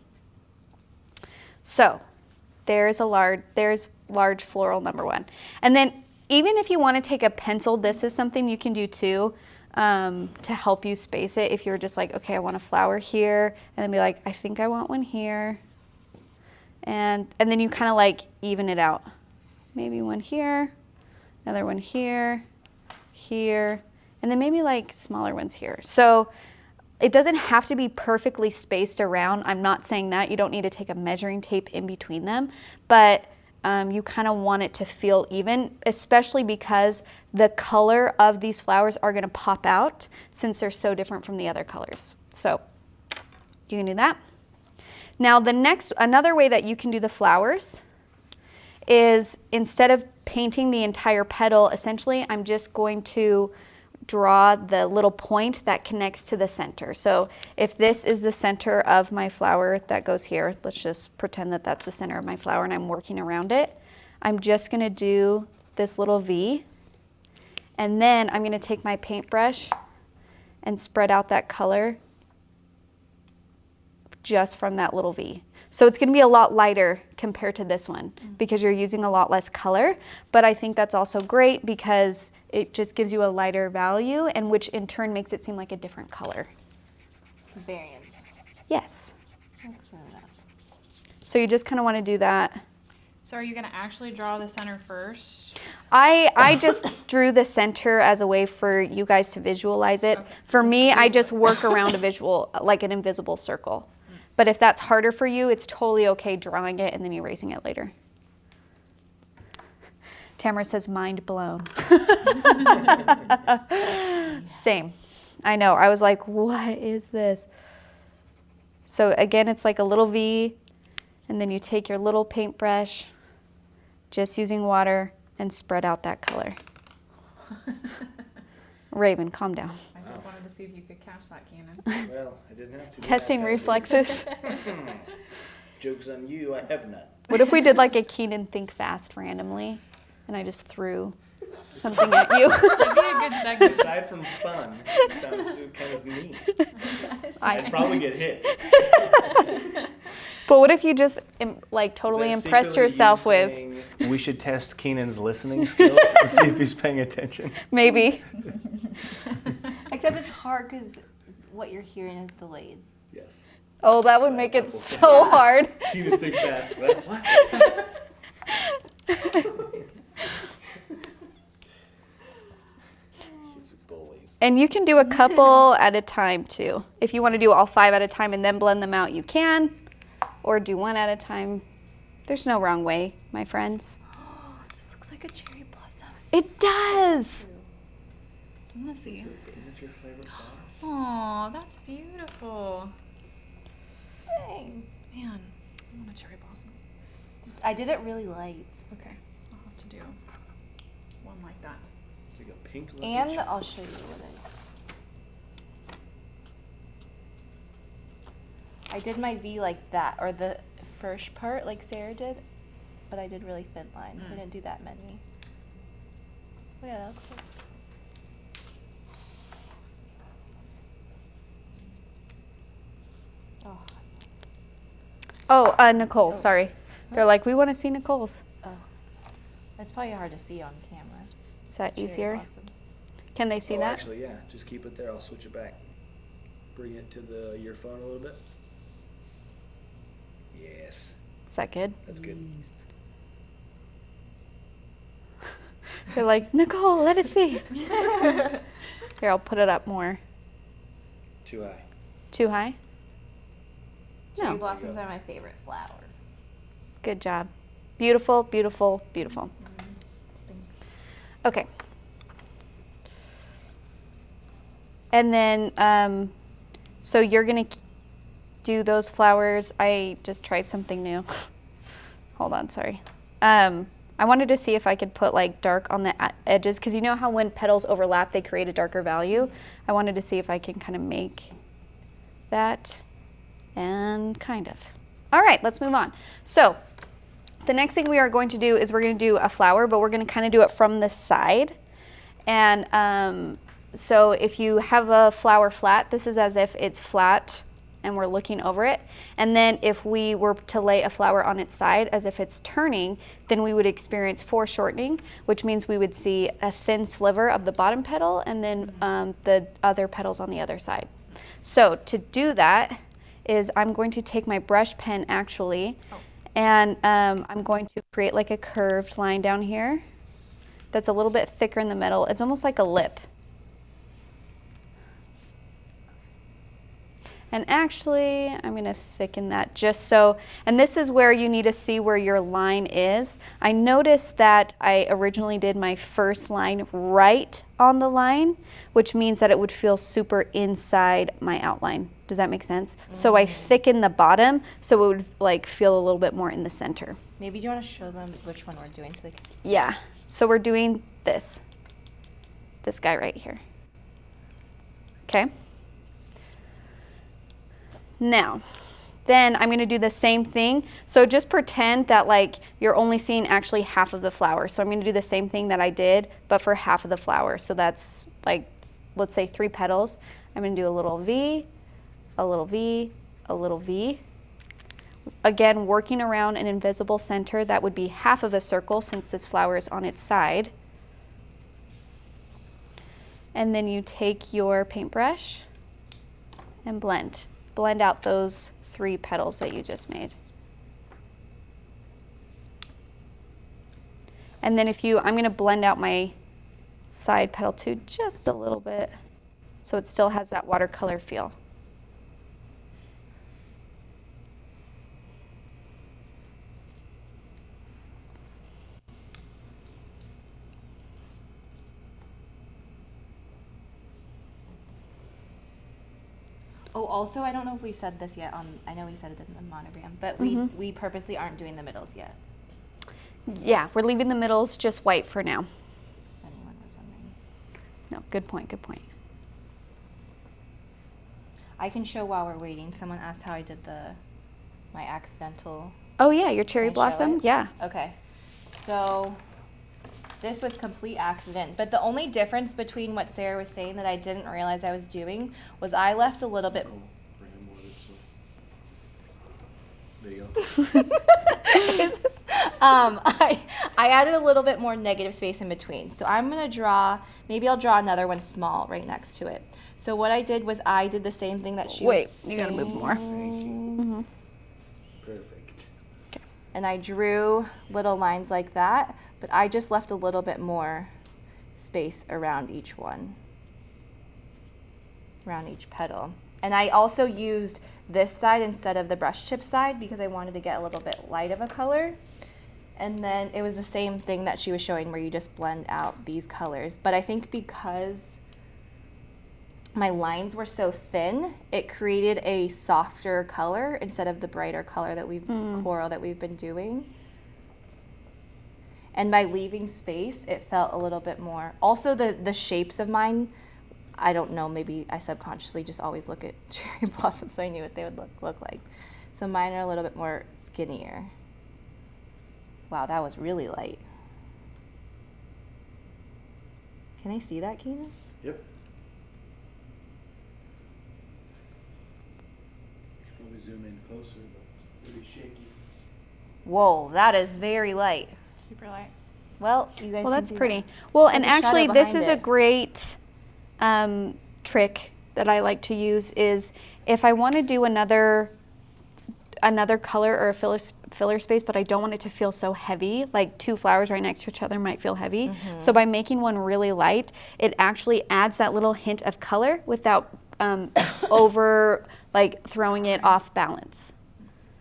So there's large floral number 1. And then even if you want to take a pencil, this is something you can do too, to help you space it. If you're just like, okay, I want a flower here, and then be like, I think I want one here. And then you kind of like even it out. Maybe one here, another one here, here, and then maybe like smaller ones here. So it doesn't have to be perfectly spaced around. I'm not saying that. You don't need to take a measuring tape in between them, but you kind of want it to feel even, especially because the color of these flowers are going to pop out since they're so different from the other colors. So you can do that. Now another way that you can do the flowers is, instead of painting the entire petal, essentially I'm just going to draw the little point that connects to the center. So if this is the center of my flower that goes here, let's just pretend that that's the center of my flower and I'm working around it. I'm just going to do this little V, and then I'm going to take my paintbrush and spread out that color just from that little V. So it's going to be a lot lighter compared to this one because you're using a lot less color, but I think that's also great because it just gives you a lighter value, and which in turn makes it seem like a different color. Variance. Yes. Excellent. So you just kind of want to do that. So are you going to actually draw the center first? I just drew the center as a way for you guys to visualize it. Okay. For me, I just work around a visual, like an invisible circle. But if that's harder for you, it's totally okay drawing it and then erasing it later. Tamara says, mind blown. Same. I know. I was like, what is this? So again, it's like a little V, and then you take your little paintbrush, just using water, and spread out that color. Raven, calm down. I just wanted to see if you could catch that, Keenan. Well, I didn't have to. Testing reflexes. Joke's on you, I have none. What if we did like a Keenan Think Fast randomly, and I just threw something at you? That'd be a good segment. Aside from fun, it sounds kind of mean. I'd probably get hit. But what if you just like totally impressed yourself with? We should test Keenan's listening skills and see if he's paying attention. Maybe. Except it's hard because what you're hearing is delayed. Yes. Oh, that would make it so hard. Keenan Think Fast. What? And you can do a couple at a time too. If you want to do all 5 at a time and then blend them out, you can. Or do 1 at a time. There's no wrong way, my friends. This looks like a cherry blossom. It does. I want to see. What's your favorite flower? Oh, that's beautiful. Dang. Man, I want a cherry blossom. I did it really light. Okay, I'll have to do one like that. It's like a pink And I'll show you what I did my V like that, or the first part like Sarah did, but I did really thin lines, so I didn't do that many. Oh yeah, that looks good. Oh, Nicole, sorry. They're like, we want to see Nicole's. Oh, it's probably hard to see on camera. Is that Cherry easier? blossom. Can they see that? Actually, yeah. Just keep it there. I'll switch it back. Bring it to your phone a little bit. Yes. Is that good? That's good. They're like, Nicole, let us see. Here, I'll put it up more. Too high. Too high? No. Cherry blossoms are my favorite flower. Good job. Beautiful, beautiful, beautiful. Okay. And then, so you're gonna do those flowers. I just tried something new. Hold on, sorry. I wanted to see if I could put like dark on the edges, because you know how when petals overlap, they create a darker value. I wanted to see if I can kind of make that, and kind of. All right, let's move on. So the next thing we are going to do is we're going to do a flower, but we're going to kind of do it from the side. And so if you have a flower flat, this is as if it's flat and we're looking over it. And then if we were to lay a flower on its side as if it's turning, then we would experience foreshortening, which means we would see a thin sliver of the bottom petal and then the other petals on the other side. So to do that is I'm going to take my brush pen actually, and I'm going to create like a curved line down here that's a little bit thicker in the middle. It's almost like a lip. And actually, I'm going to thicken that just so, and this is where you need to see where your line is. I noticed that I originally did my first line right on the line, which means that it would feel super inside my outline. Does that make sense? So I thicken the bottom so it would like feel a little bit more in the center. Maybe do you want to show them which one we're doing so they can see? Yeah, so we're doing this guy right here. Okay. Now, then I'm going to do the same thing. So just pretend that like you're only seeing actually half of the flower. So I'm going to do the same thing that I did, but for half of the flower. So that's like, let's say 3 petals. I'm going to do a little V, a little V, a little V. Again, working around an invisible center, that would be half of a circle since this flower is on its side. And then you take your paintbrush and blend. Blend out those 3 petals that you just made. And then I'm going to blend out my side petal too just a little bit so it still has that watercolor feel. Oh, also, I don't know if we've said this yet I know we said it in the monogram, but we purposely aren't doing the middles yet. Yeah, we're leaving the middles just white for now. If anyone was wondering. No, good point, good point. I can show while we're waiting. Someone asked how I did my accidental. Oh yeah, your cherry Can I show blossom, it? yeah. Okay, so this was complete accident, but the only difference between what Sarah was saying that I didn't realize I was doing was I left a little bit. There you go. I added a little bit more negative space in between. So I'm gonna maybe I'll draw another one small right next to it. So what I did was I did the same thing that she was saying. You gotta move more. Mm-hmm. Perfect. Okay. And I drew little lines like that, but I just left a little bit more space around each one, around each petal. And I also used this side instead of the brush tip side because I wanted to get a little bit light of a color. And then it was the same thing that she was showing where you just blend out these colors. But I think because my lines were so thin, it created a softer color instead of the brighter color that coral that we've been doing. And by leaving space, it felt a little bit more. Also, the shapes of mine, I don't know, maybe I subconsciously just always look at cherry blossoms, so I knew what they would look like. So mine are a little bit more skinnier. Wow, that was really light. Can they see that, Keenan? Yep. Probably zoom in closer, but pretty shaky. Whoa, that is very light. Super light. Well, you guys. Well, can that's see pretty. that. Well, and There's a shadow actually, this behind is a it. great trick that I like to use is if I want to do another color or a filler space, but I don't want it to feel so heavy, like 2 flowers right next to each other might feel heavy. So by making one really light, it actually adds that little hint of color without over like throwing it off balance.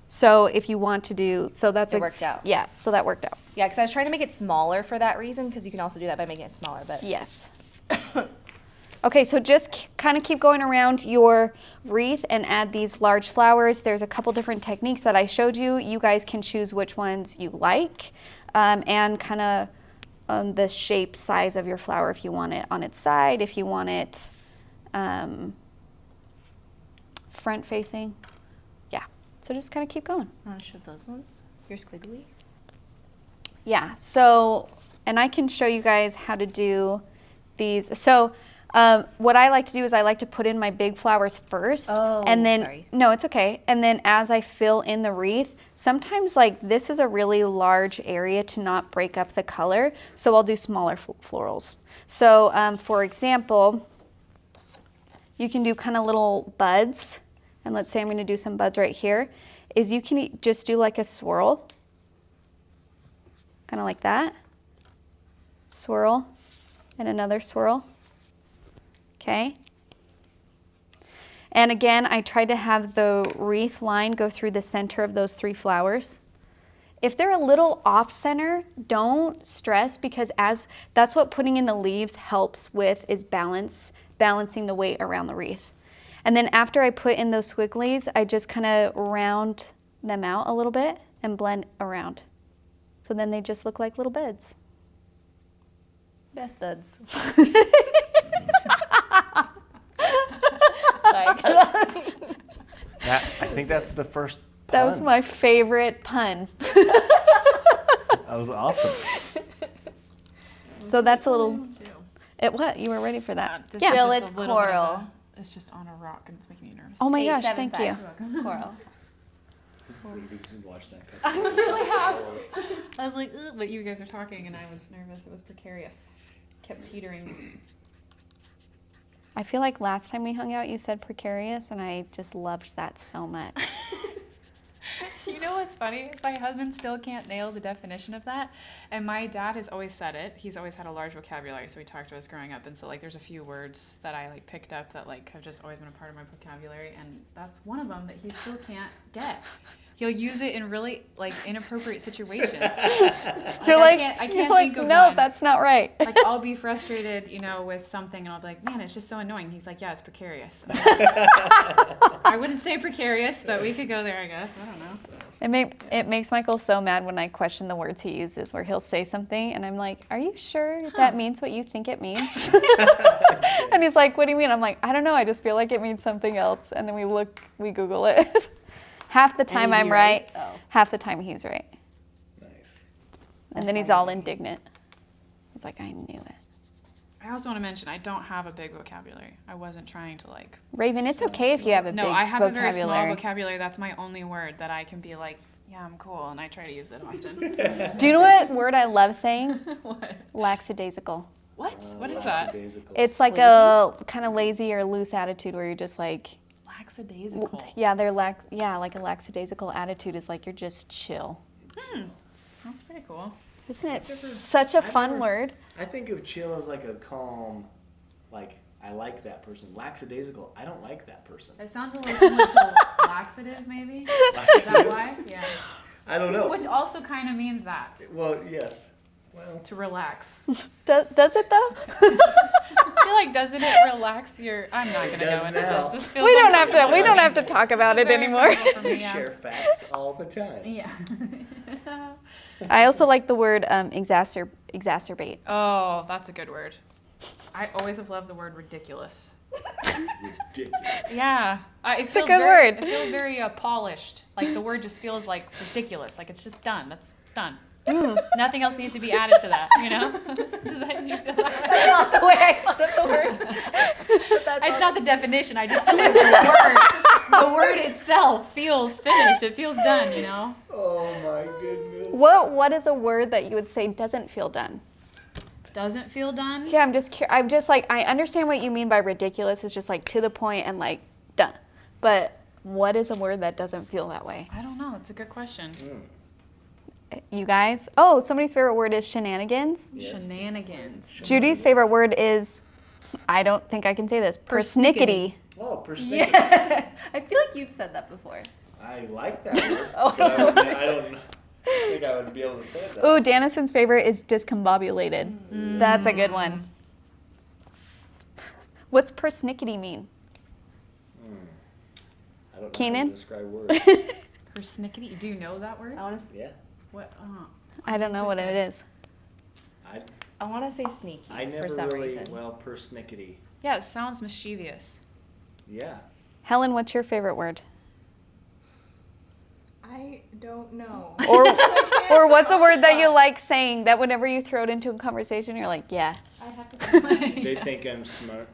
So if you want to do, so that's It worked out. Yeah, so that worked out. Yeah, because I was trying to make it smaller for that reason, because you can also do that by making it smaller. But Yes. Okay, so just kind of keep going around your wreath and add these large flowers. There's a couple different techniques that I showed you. You guys can choose which ones you like, and kind of the shape, size of your flower, if you want it on its side, if you want it front facing. Yeah, so just kind of keep going. I want to show those ones. You're squiggly. Yeah, so, and I can show you guys how to do these. So what I like to do is I like to put in my big flowers first. Oh, and then, sorry. No, it's okay. And then as I fill in the wreath, sometimes like this is a really large area to not break up the color. So I'll do smaller florals. So for example, you can do kind of little buds. And let's say I'm going to do some buds right here. Is you can just do like a swirl. Kind of like that. Swirl. And another swirl. Okay. And again, I tried to have the wreath line go through the center of those 3 flowers. If they're a little off center, don't stress, because that's what putting in the leaves helps with, is balancing the weight around the wreath. And then after I put in those swigglies, I just kind of round them out a little bit and blend around. So then they just look like little beds. Best buds. I think that's the first pun. That was my favorite pun. That was awesome. So that's a little. What? You were ready for that? This Yeah. is Jill, just it's a little bit of coral. it's just on a rock and it's making me nervous. Oh my gosh! Thank you. Coral. I really have. I was like, ugh, but you guys were talking and I was nervous. It was precarious. Kept teetering. I feel like last time we hung out, you said precarious, and I just loved that so much. You know what's funny? My husband still can't nail the definition of that. And my dad has always said it. He's always had a large vocabulary, so he talked to us growing up. And so like there's a few words that I like picked up that like have just always been a part of my vocabulary, and that's one of them that he still can't get. He'll use it in really like inappropriate situations. You're I like, can't like, think of no, one. that's not right. Like I'll be frustrated, you know, with something, and I'll be like, man, it's just so annoying. He's like, yeah, it's precarious. I wouldn't say precarious, but we could go there, I guess. I don't know. It makes Michael so mad when I question the words he uses, where he'll say something and I'm like, are you sure that means what you think it means? And he's like, what do you mean? I'm like, I don't know, I just feel like it means something else. And then we Google it. Half the time I'm right, half the time he's right. Nice. And then he's all indignant. He's like, I knew it. I also want to mention I don't have a big vocabulary. I wasn't trying to like. Raven, it's okay if you have a big No, I have a very small vocabulary. vocabulary. That's my only word that I can be like, yeah, I'm cool, and I try to use it often. Do you know what word I love saying? What? Lackadaisical. What? What is that? It's like a kind of lazy or loose attitude where you're just like, Lackadaisical. yeah, like a lackadaisical attitude is like you're just chill. That's pretty cool. Isn't it such a fun word? I think of chill as like a calm, like I like that person. Lackadaisical, I don't like that person. It sounds a little similar to laxative, maybe. Is that why? Yeah. I don't know. Which also kind of means that, Well, yes. Well, to relax. Does it though? I feel like, doesn't it relax your? I'm not gonna does go into now. this. This feels We don't like have to talk about it very anymore. comfortable for we me, yeah. share facts all the time. Yeah. I also like the word exacerbate. Oh, that's a good word. I always have loved the word ridiculous. Ridiculous. Yeah, It's a good word. It feels very polished. Like the word just feels like ridiculous. Like it's just done. It's done. Nothing else needs to be added to that. You know? That's not the way I thought of the word. It's not the definition. I just feel like the word itself feels finished. It feels done. You know? Oh my goodness. What is a word that you would say doesn't feel done? Doesn't feel done. Yeah, I'm just like, I understand what you mean by ridiculous. It's just like to the point and like done. But what is a word that doesn't feel that way? I don't know. It's a good question. You guys? Oh, somebody's favorite word is shenanigans. Yes. Shenanigans. Judy's favorite word is, I don't think I can say this, persnickety. Oh, persnickety. Yeah. I feel like you've said that before. I like that word. But I don't think I would be able to say it that Ooh, Danison's favorite is discombobulated. That's a good one. What's persnickety mean? I don't know Keenan? how to describe words. Persnickety. Do you know that word? Yeah. What? I don't know what it is. I want to say sneaky I for never some really, reason. well, persnickety. Yeah, it sounds mischievous. Yeah. Helen, what's your favorite word? I don't know. Or what's a word that you like saying that whenever you throw it into a conversation, you're like, yeah. I have to think. They think I'm smart.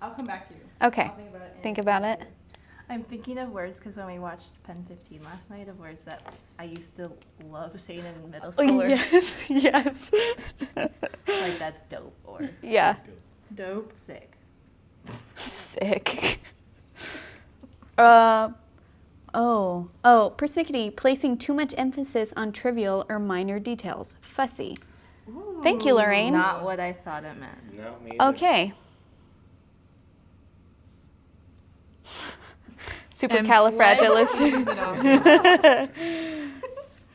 I'll come back to you. Okay. I'll think about it. Think about it. I'm thinking of words because when we watched Pen 15 last night, of words that I used to love saying in middle school. Yes, yes. Like that's dope or Yeah. Dope. sick. Sick. Persnickety, placing too much emphasis on trivial or minor details. Fussy. Ooh. Thank you, Lorraine. Not what I thought it meant. No, me either. Okay. Use it Supercalifragilistic.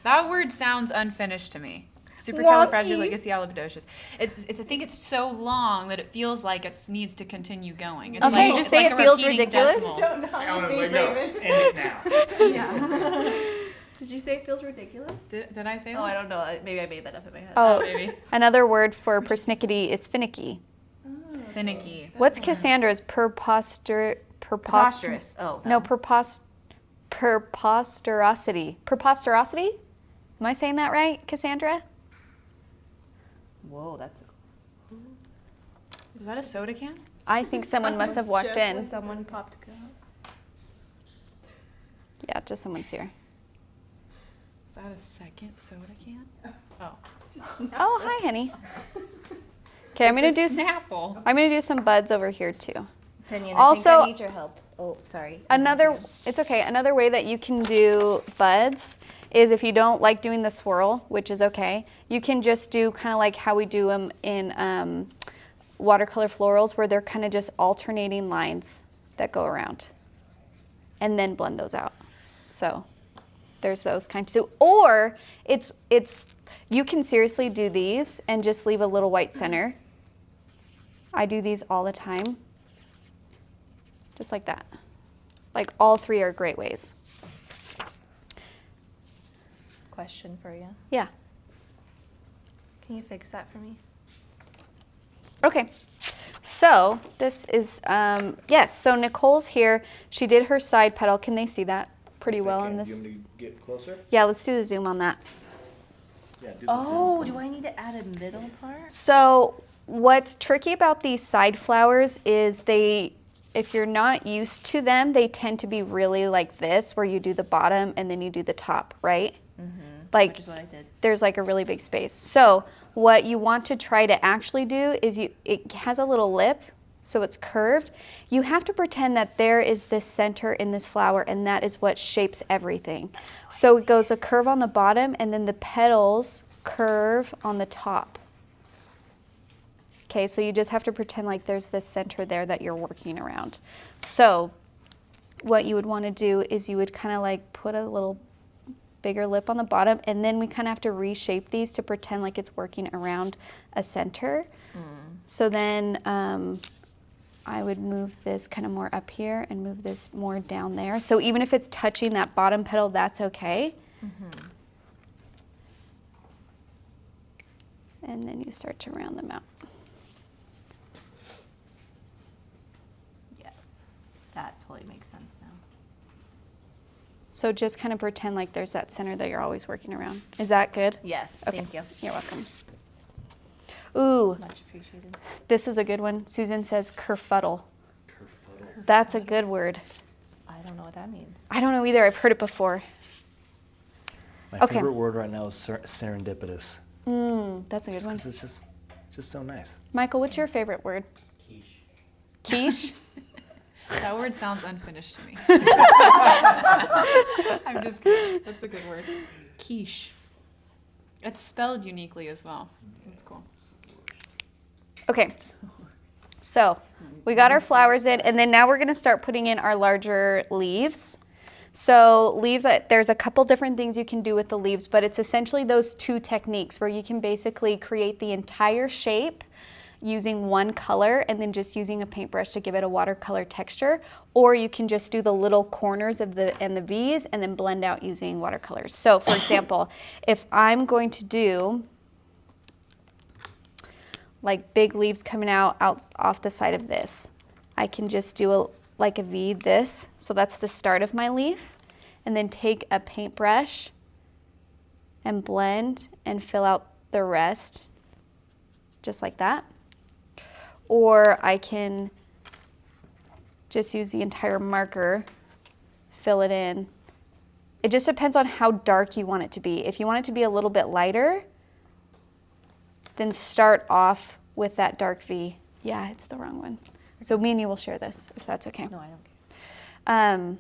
That word sounds unfinished to me. Wonky. Supercalifragilisticexpialidocious. I think it's so long that it feels like it needs to continue going. It's Okay. like, Did you it's say like it a feels repeating ridiculous? decimal. Don't know. I was Think, like, no, Raven. end it now. Yeah. Did you say it feels ridiculous? Did I say that? Oh, I don't know. Maybe I made that up in my head. Oh, Maybe. another word for persnickety is finicky. Finicky. What's Cassandra's Preposterous. Oh. No, preposterosity. Preposterosity? Am I saying that right, Cassandra? Whoa, that's. Is that a soda can? I think someone must have walked in. Someone popped up. Yeah, just someone's here. Is that a second soda can? Oh. Oh, hi, honey. Okay, I'm gonna do some buds over here too. Opinion. Also- I think I need your help. Oh, sorry. It's okay. Another way that you can do buds is if you don't like doing the swirl, which is okay, you can just do kind of like how we do them in watercolor florals, where they're kind of just alternating lines that go around, and then blend those out. So there's those kinds too. Or you can seriously do these and just leave a little white center. I do these all the time. Just like that. Like all three are great ways. Question for you. Yeah. Can you fix that for me? Okay. So this is, yes, so Nicole's here. She did her side petal. Can they see that pretty well in this? Do you want me to get closer? Yeah, let's do the zoom on that. Yeah, do the Oh, do I need to add a middle part? So what's tricky about these side flowers is if you're not used to them, they tend to be really like this, where you do the bottom and then you do the top, right? Like, Which is what I did. there's like a really big space. So what you want to try to actually do is it has a little lip, so it's curved. You have to pretend that there is this center in this flower, and that is what shapes everything. So it goes a curve on the bottom, and then the petals curve on the top. Okay, so you just have to pretend like there's this center there that you're working around. So what you would want to do is you would kind of like put a little bigger lip on the bottom, and then we kind of have to reshape these to pretend like it's working around a center. So then I would move this kind of more up here and move this more down there. So even if it's touching that bottom petal, that's okay. And then you start to round them out. Yes. That totally makes sense now. So just kind of pretend like there's that center that you're always working around. Is that good? Yes. Okay. Thank you. You're welcome. Ooh, Much appreciated. this is a good one. Susan says kerfuddle. Kerfuddle. That's a good word. I don't know what that means. I don't know either. I've heard it before. My Okay. favorite word right now is serendipitous. That's a good one. 'Cause it's just so nice. Michael, what's your favorite word? Quiche. Quiche? That word sounds unfinished to me. I'm just kidding. That's a good word. Quiche. It's spelled uniquely as well. That's cool. Okay. So we got our flowers in, and then now we're gonna start putting in our larger leaves. So leaves, there's a couple different things you can do with the leaves, but it's essentially those two techniques where you can basically create the entire shape using one color and then just using a paintbrush to give it a watercolor texture, or you can just do the little corners of the V's and then blend out using watercolors. So for example, if I'm going to do like big leaves coming out off the side of this, I can just do like a V this, so that's the start of my leaf, and then take a paintbrush and blend and fill out the rest just like that. Or I can just use the entire marker, fill it in. It just depends on how dark you want it to be. If you want it to be a little bit lighter, then start off with that dark V. Yeah, it's the wrong one. So me and you will share this, if that's okay. No, I don't care.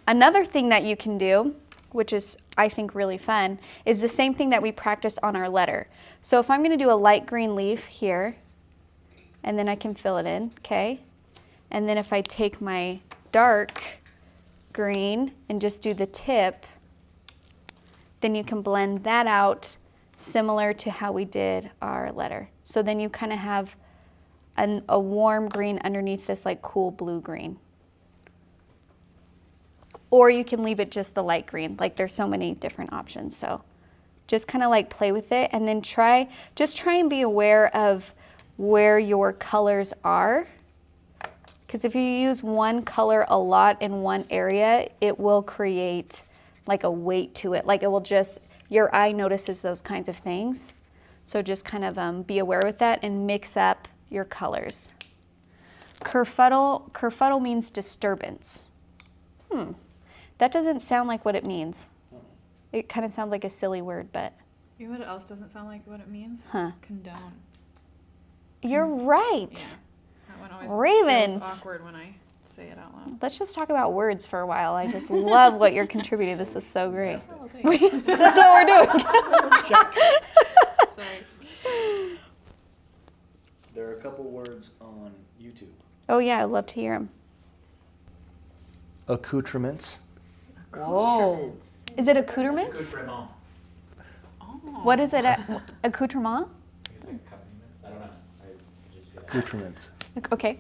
Another thing that you can do, which is, I think, really fun, is the same thing that we practiced on our letter. So if I'm gonna do a light green leaf here, and then I can fill it in, okay? And then if I take my dark green and just do the tip, then you can blend that out similar to how we did our letter. So then you kind of have a warm green underneath this like cool blue green. Or you can leave it just the light green. Like there's so many different options. So just kind of like play with it, and then just try and be aware of where your colors are. Because if you use one color a lot in one area, it will create like a weight to it. Like it will just, your eye notices those kinds of things. So just kind of be aware with that and mix up your colors. Kerfuddle means disturbance. That doesn't sound like what it means. It kind of sounds like a silly word, but. You know what else doesn't sound like what it means? Huh. Condone. You're right. Yeah. That one always Raven. feels awkward when I say it out loud. Let's just talk about words for a while. I just love what you're contributing. This is so great. Oh, thanks. That's what we're doing. Check. Sorry. There are a couple words on YouTube. Oh yeah, I'd love to hear them. Accoutrements. Whoa. Is it accoutrements? Accoutrement. What is it? Accoutrement? I think it's like accompaniments. I don't know. I just feel like, Accoutrements. Okay.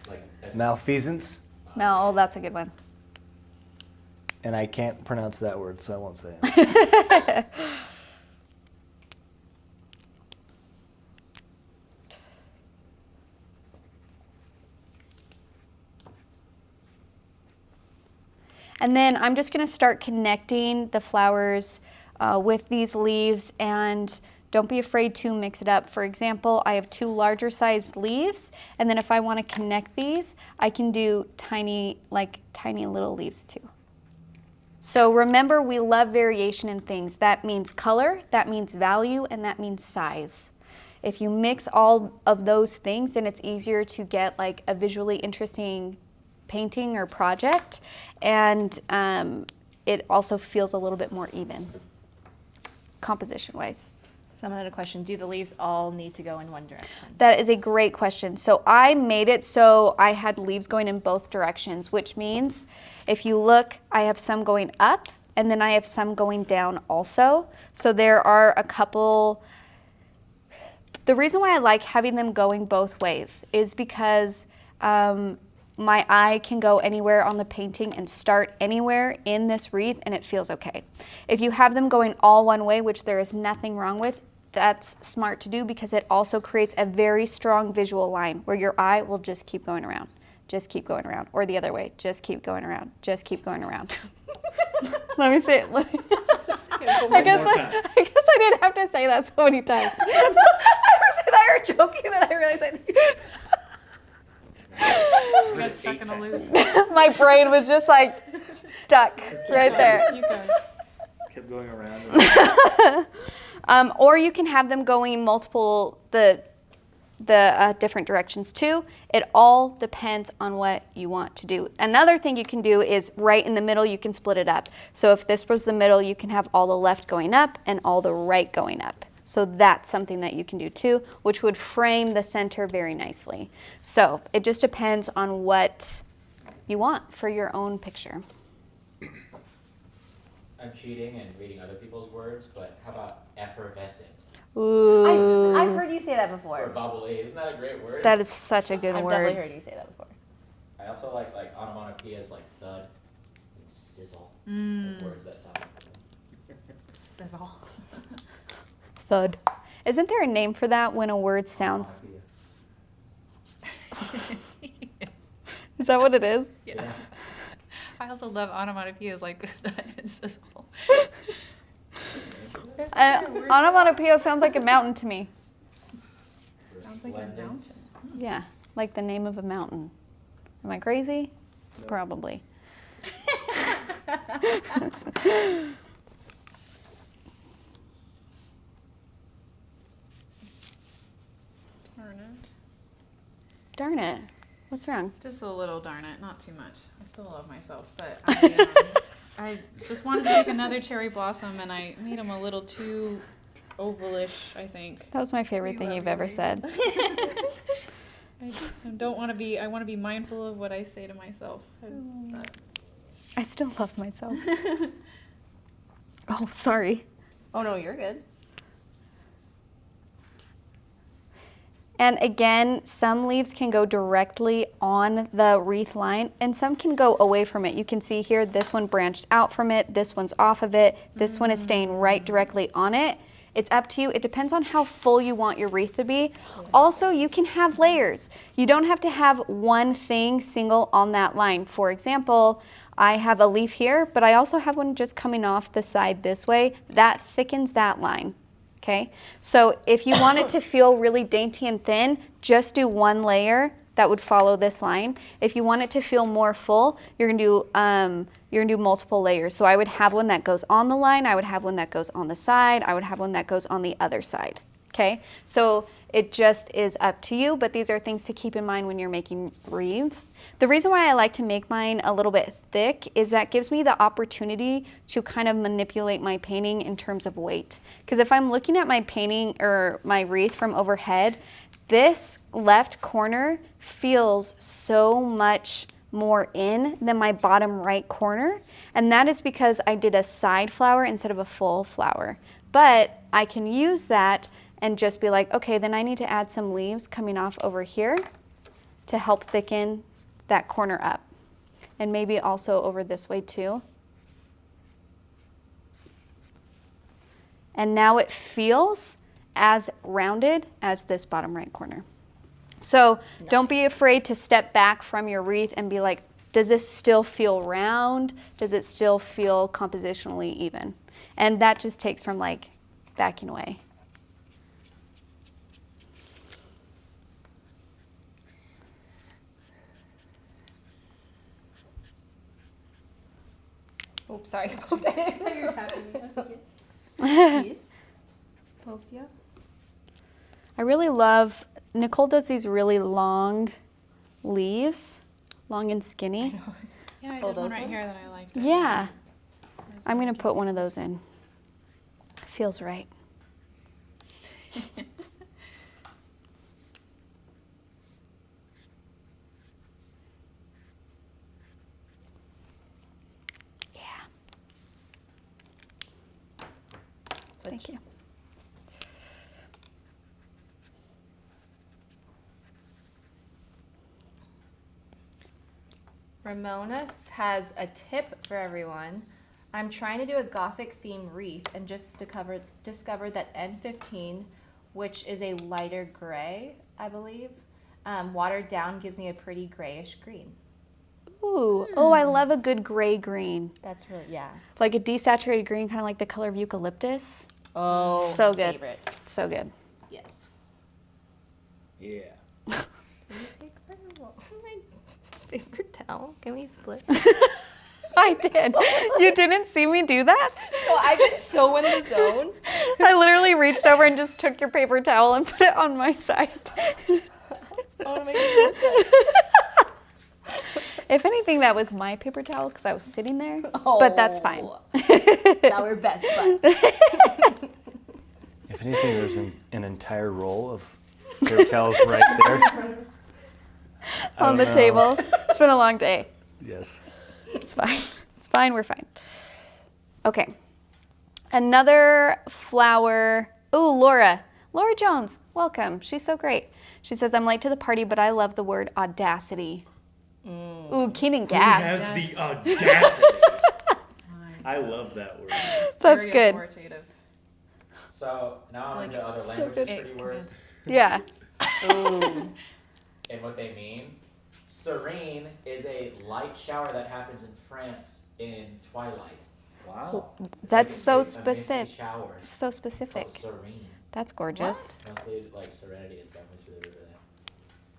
like Malfeasance. No, that's a good one. And I can't pronounce that word, so I won't say it. And then I'm just gonna start connecting the flowers with these leaves, and don't be afraid to mix it up. For example, I have two larger sized leaves, and then if I wanna connect these, I can do tiny little leaves too. So remember, we love variation in things. That means color, that means value, and that means size. If you mix all of those things, then it's easier to get like a visually interesting painting or project, and it also feels a little bit more even, composition-wise. Someone had a question. Do the leaves all need to go in one direction? That is a great question. So I made it so I had leaves going in both directions, which means if you look, I have some going up, and then I have some going down also. So there are a couple. The reason why I like having them going both ways is because my eye can go anywhere on the painting and start anywhere in this wreath, and it feels okay. If you have them going all one way, which there is nothing wrong with, that's smart to do because it also creates a very strong visual line where your eye will just keep going around, just keep going around, or the other way, just keep going around, just keep going around. Let me say it. I guess I didn't have to say that so many times. I thought you were joking, then I realized You got stuck in a loop. My brain was just like stuck right there. You guys. Kept going around. Or you can have them going multiple, the different directions too. It all depends on what you want to do. Another thing you can do is right in the middle, you can split it up. So if this was the middle, you can have all the left going up and all the right going up. So that's something that you can do too, which would frame the center very nicely. So it just depends on what you want for your own picture. I'm cheating and reading other people's words, but how about effervescent? Ooh. I've heard you say that before. Or bubbly. Isn't that a great word? That is such a good I've word. definitely heard you say that before. I also like onomatopoeias like thud and sizzle. Like words that sound Sizzle. Thud. Isn't there a name for that when a word sounds? Is that what it is? Yeah. I also love onomatopoeias like thud and sizzle. Onomatopoeia sounds like a mountain to me. Sounds like a mountain. Yeah, like the name of a mountain. Am I crazy? No. Probably. Darn it. What's wrong? Just a little darn it, not too much. I still love myself, but I just wanted to make another cherry blossom, and I made them a little too ovalish, I think. That was my favorite thing you've ever said. I don't want to be, I want to be mindful of what I say to myself. I still love myself. Oh, sorry. Oh no, you're good. And again, some leaves can go directly on the wreath line and some can go away from it. You can see here, this one branched out from it, this one's off of it, this one is staying right directly on it. It's up to you. It depends on how full you want your wreath to be. Also, you can have layers. You don't have to have one thing single on that line. For example, I have a leaf here, but I also have one just coming off the side this way. That thickens that line. Okay, so if you want it to feel really dainty and thin, just do one layer that would follow this line. If you want it to feel more full, you're gonna do multiple layers. So I would have one that goes on the line, I would have one that goes on the side, I would have one that goes on the other side. Okay, so it just is up to you, but these are things to keep in mind when you're making wreaths. The reason why I like to make mine a little bit thick is that gives me the opportunity to kind of manipulate my painting in terms of weight. Because if I'm looking at my painting or my wreath from overhead, this left corner feels so much more in than my bottom right corner. And that is because I did a side flower instead of a full flower. But I can use that and just be like, okay, then I need to add some leaves coming off over here to help thicken that corner up. And maybe also over this way too. And now it feels as rounded as this bottom right corner. So don't be afraid to step back from your wreath and be like, does this still feel round? Does it still feel compositionally even? And that just takes from like backing away. Oops, sorry. You're tapping me. Yes. I really love, Nicole does these really long leaves, long and skinny. Yeah, I did one right here that I liked. Yeah. I'm going to put one of those in. Feels right. Yeah. Thank you. Ramona's has a tip for everyone. I'm trying to do a gothic theme wreath and just discovered that N15, which is a lighter gray, I believe, watered down gives me a pretty grayish green. Ooh, oh, I love a good gray green. That's really, yeah. Like a desaturated green, kind of like the color of eucalyptus. Oh, so good. Favorite. So good. Yes. Yeah. Can you take my paper towel? Can we split? I did. You didn't see me do that? No, I've been so in the zone. I literally reached over and just took your paper towel and put it on my side. I want to make it look good. If anything, that was my paper towel because I was sitting there, but that's fine. Now we're best buds. If If anything, there's an entire roll of tails right there. On the table. It's been a long day. Yes. It's fine. It's fine. We're fine. Okay. Another flower. Ooh, Laura. Laura Jones. Welcome. She's so great. She says, I'm late to the party, but I love the word audacity. Ooh, Keenan gasped. Who has the audacity? I love that word. That's Very good. authoritative. So now I'm into other languages, pretty words. Yeah. Ooh. And what they mean. Serene is a light shower that happens in France in twilight. Wow. That's Like so a misty specific. shower So specific. called serene. That's gorgeous. Mostly like serenity and stuff. It's really that.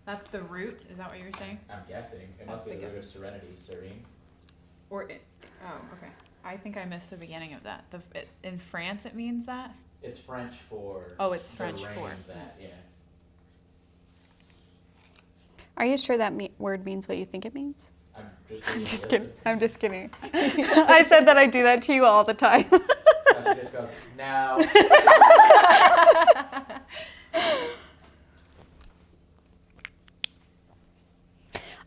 That's the root. Is that what you were saying? I'm guessing. It That's must be the the root guess. of serenity, serene. Oh, okay. I think I missed the beginning of that. In France, it means that. It's French for. Oh, it's the French rain for that. Yeah. Are you sure that word means what you think it means? I'm I'm just just kidding. I'm just kidding. I said that I do that to you all the time. No, she just goes, now.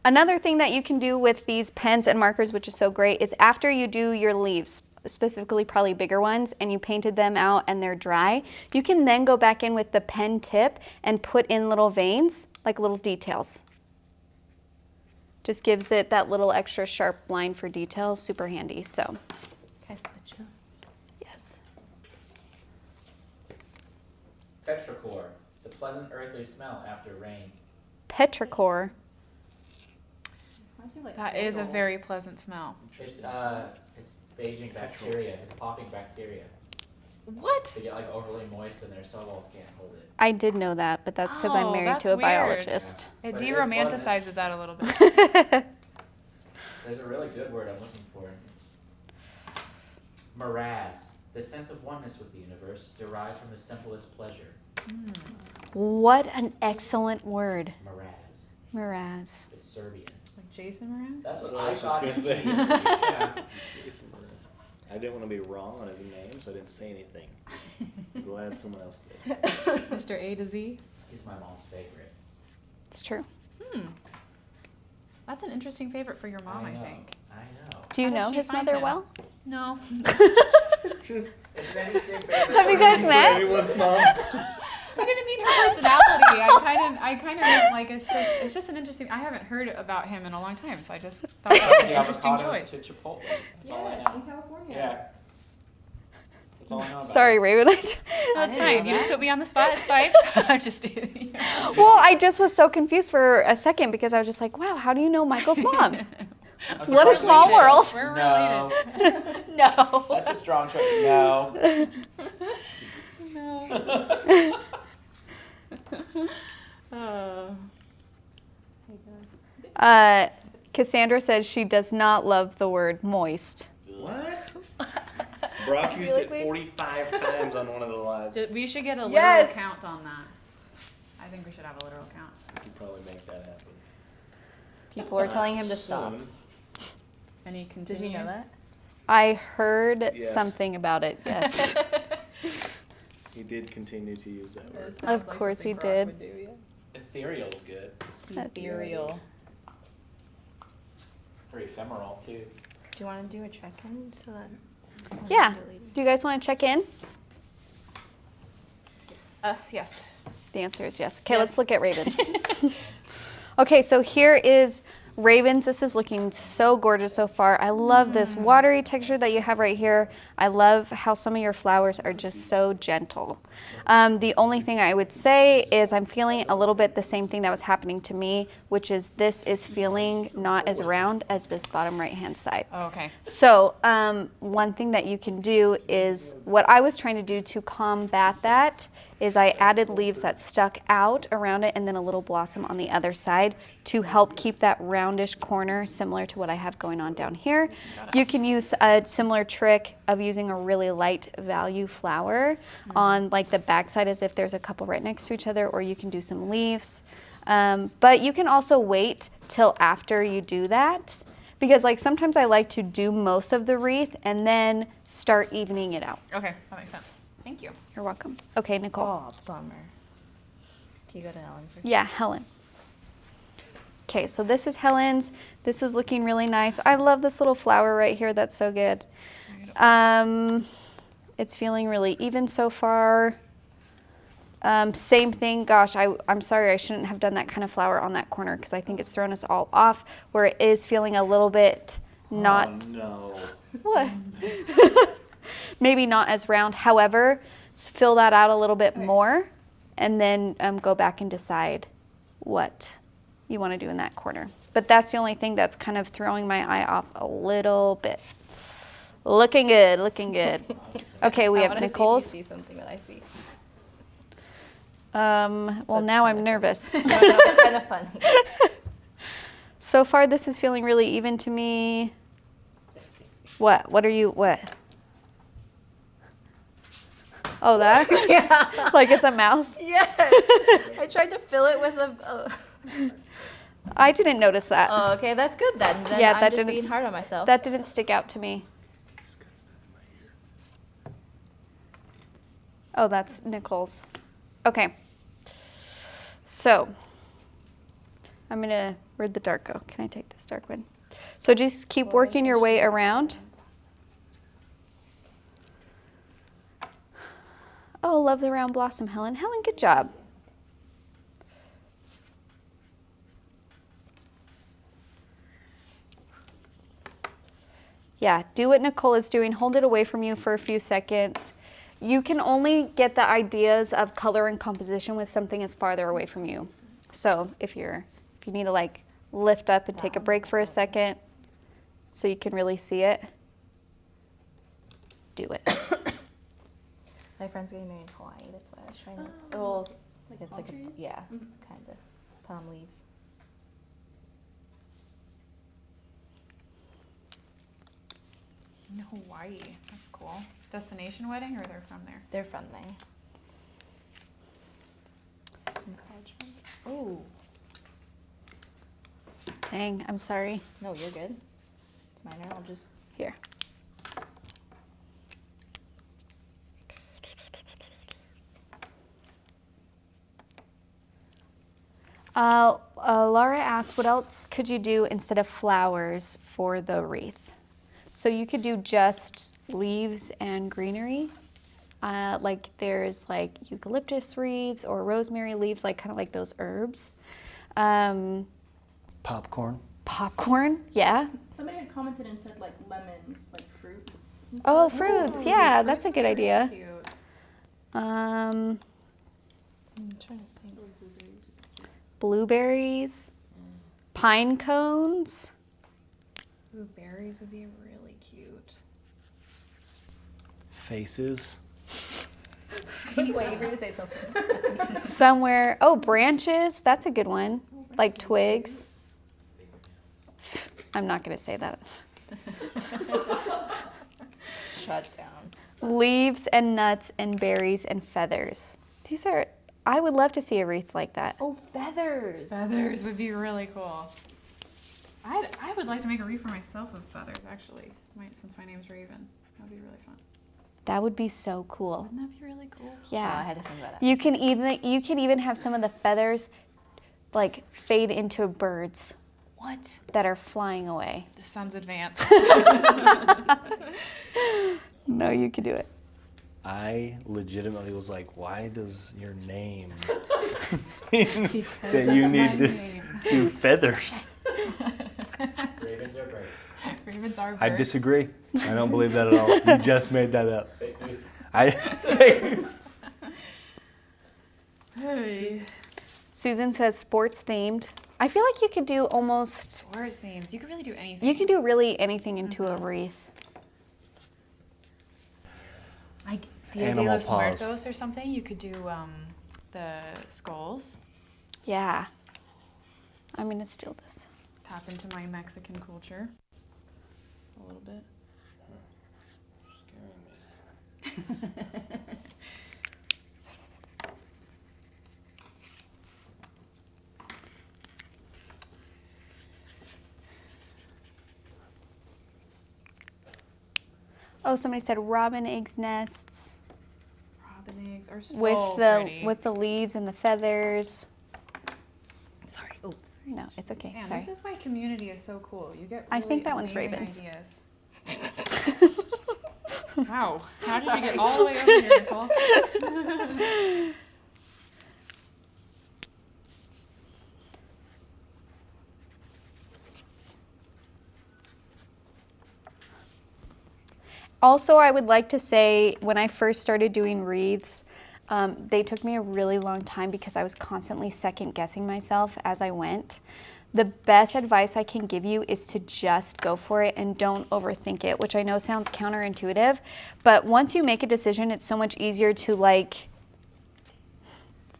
Another thing that you can do with these pens and markers, which is so great, is after you do your leaves, specifically probably bigger ones, and you painted them out and they're dry, you can then go back in with the pen tip and put in little veins, like little details. Just gives it that little extra sharp line for details, super handy. So, Can I switch you? yes. Petrichor, the pleasant earthly smell after rain. Petrichor. That is a very pleasant smell. It's phaging bacteria. It's popping bacteria. What? They get like overly moist and their cell walls can't hold it. I did know that, but that's because I'm Oh, married that's to a weird. biologist. It But it is de-romanticizes that a little bit. There's a really good word I'm looking for. Moraz, the sense of oneness with the universe derived from the simplest pleasure. What an excellent word. Moraz. Moraz. It's Serbian. Like Jason Mraz? That's what I I was just thought. gonna say. Yeah. Jason Mraz. I didn't want to be wrong on his name, so I didn't say anything. I'm glad someone else did. Mr. A to Z? He's my mom's favorite. It's true. That's an interesting favorite for your mom, I know. think. I know. Do you How did know she his find mother him? well? No. Just It's an interesting favorite. Have you guys met? anyone's mom. I didn't mean her personality. I kind of meant like it's just an interesting. I haven't heard about him in a long time, so I just thought that was an The interesting avocados choice. to Chipotle. That's all I know. in California. Yeah. That's all I know about Sorry, it. Raven. No, it's fine. You just put me on the spot. It's fine. I'm just. Well, I just was so confused for a second because I was just like, wow, how do you know Michael's mom? I'm What a surprised small we didn't. world. We're No. related. No. That's a strong choice. No. No. Cassandra says she does not love the word moist. What? Brock used it 45 times on one of the lives. We should get a literal Yes. count on that. I think we should have a literal count. We could probably make that happen. People were telling him to stop. Soon. Any continue? Did you know that? I heard Yes. something about it, yes. He did continue to use that word. Of course he did. Ethereal's good. Ethereal. Or ephemeral, too. Do you want to do a check-in so that? Yeah. Do you guys want to check in? Us, yes. The answer is yes. Okay, let's look at Ravens. Okay, so here is Ravens. This is looking so gorgeous so far. I love this watery texture that you have right here. I love how some of your flowers are just so gentle. The only thing I would say is I'm feeling a little bit the same thing that was happening to me, which is this is feeling not as round as this bottom right-hand side. Oh, okay. So one thing that you can do is what I was trying to do to combat that is I added leaves that stuck out around it and then a little blossom on the other side to help keep that roundish corner similar to what I have going on down here. You can use a similar trick of using a really light value flower on like the back side as if there's a couple right next to each other, or you can do some leaves. But you can also wait till after you do that, because like sometimes I like to do most of the wreath and then start evening it out. Okay, that makes sense. Thank you. You're welcome. Okay, Nicole. Oh, bummer. Can you go to Helen first? Yeah, Helen. Okay, so this is Helen's. This is looking really nice. I love this little flower right here. That's so good. It's feeling really even so far. Same thing. Gosh, I'm sorry. I shouldn't have done that kind of flower on that corner because I think it's thrown us all off where it is feeling a little bit not. Oh, no. What? Maybe not as round. However, fill that out a little bit more and then go back and decide what you want to do in that corner. But that's the only thing that's kind of throwing my eye off a little bit. Looking good, looking good. Okay, we have Nicole's. See something that I see. Well, now I'm nervous. No, it's kind of funny. So far, this is feeling really even to me. What? What are you, what? Oh, that? Yeah. Like it's a mouth? Yes. I tried to fill it with a... I didn't notice that. Oh, okay, that's good then. Yeah, I'm that just didn't being hard on myself. That didn't stick out to me. Oh, that's Nicole's. Okay. So, I'm gonna, where'd the dark go? Can I take this dark one? So just keep working your way around. Oh, love the round blossom, Helen. Helen, good job. Yeah, do what Nicole is doing. Hold it away from you for a few seconds. You can only get the ideas of color and composition with something that's farther away from you. So if you need to like lift up and take a break for a second so you can really see it, do it. My friend's getting married in Hawaii. That's why I was trying to. Well, like it's like a, yeah, kind of palm leaves. In Hawaii, that's cool. Destination wedding, or they're from there? They're from there. Some college friends. Oh. Dang, I'm sorry. No, you're good. It's minor. I'll just. Here. Laura asked, what else could you do instead of flowers for the wreath? So you could do just leaves and greenery. Like there's like eucalyptus wreaths or rosemary leaves, like kind of like those herbs. Popcorn. Popcorn, yeah. Somebody had commented and said like lemons, like fruits. Oh, fruits, yeah, that's a good Really idea. cute. I'm trying to think. Blueberries, pine cones. Ooh, berries would be really cute. Faces. I was waiting for you to say something. Somewhere, oh, branches, that's a good one. Like twigs. I'm not gonna say that. Shut down. Leaves and nuts and berries and feathers. These are, I would love to see a wreath like that. Oh, feathers. Feathers would be really cool. I would like to make a wreath for myself with feathers, actually. Since my name's Raven, that would be really fun. That would be so cool. Wouldn't that be really cool? Yeah. I had to think about that. You can even have some of the feathers like fade into birds. What? That are flying away. The sun's advanced. No, you could do it. I legitimately was like, why does your name mean that you need to do feathers? Ravens or birds? Ravens are birds. I disagree. I don't believe that at all. You just made that up. Fake news. Fake news. Hey. Susan says sports themed. I feel like you could do almost. Sports themes. You could really do anything. You can do really anything into a wreath. Like Dia de Animal los paws. Muertos or something. You could do the skulls. Yeah. I'm gonna steal this. Tap into my Mexican culture a little bit. Scaring me. Oh, somebody said robin eggs nests. are so with pretty. the leaves and the feathers. Sorry. Oops. No, it's okay. Man, Sorry. this is why community is so cool. You get I really think that one's amazing ravens. ideas. Wow. How did you get all the way over here, Nicole? Also, I would like to say when I first started doing wreaths, they took me a really long time because I was constantly second guessing myself as I went. The best advice I can give you is to just go for it and don't overthink it, which I know sounds counterintuitive, but once you make a decision, it's so much easier to like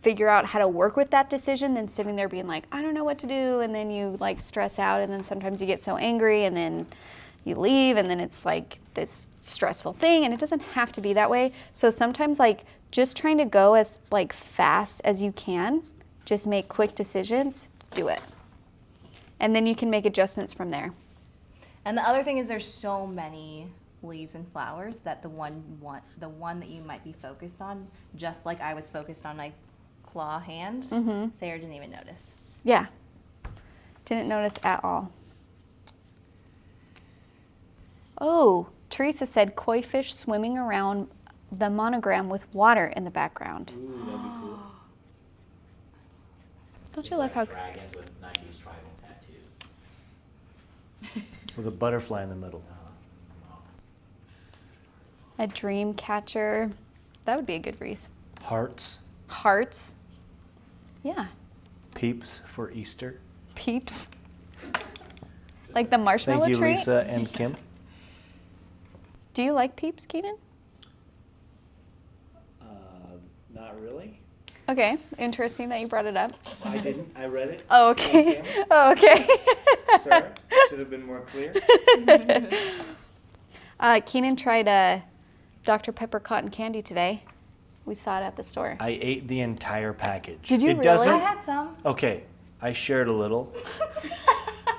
figure out how to work with that decision than sitting there being like, I don't know what to do, and then you like stress out, and then sometimes you get so angry and then you leave, and then it's like this stressful thing, and it doesn't have to be that way. So sometimes like just trying to go as like fast as you can, just make quick decisions, do it. And then you can make adjustments from there. And the other thing is there's so many leaves and flowers that the one that you might be focused on, just like I was focused on my claw hand, Sarah didn't even notice. Yeah, didn't notice at all. Oh, Teresa said koi fish swimming around the monogram with water in the background. Ooh, that'd be cool. Don't you love how... Dragons with 90s tribal tattoos. With a butterfly in the middle. A dream catcher. That would be a good wreath. Hearts. Hearts. Yeah. Peeps for Easter. Peeps. Like the marshmallow Thank you, tree. Lisa and Kim. Do you like peeps, Keaton? Not really. Okay, interesting that you brought it up. I didn't. I read it. Oh, okay. Oh, okay. Sorry. Should have been more clear. Keenan tried Dr. Pepper cotton candy today. We saw it at the store. I ate the entire package. Did you it really? Doesn't, I had some. Okay, I shared a little.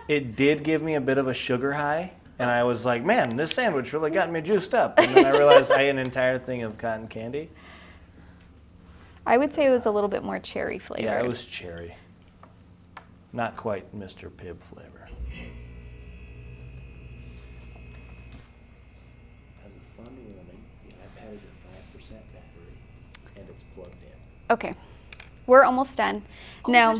It did give me a bit of a sugar high, and I was like, man, this sandwich really got me juiced up. And then I realized I ate an entire thing of cotton candy. I would say it was a little bit more cherry flavored. Yeah, it was cherry. Not quite Mr. Pibb flavor. As a fun warning, the iPad is at 5% battery, and it's plugged in. Okay, we're almost done. Now,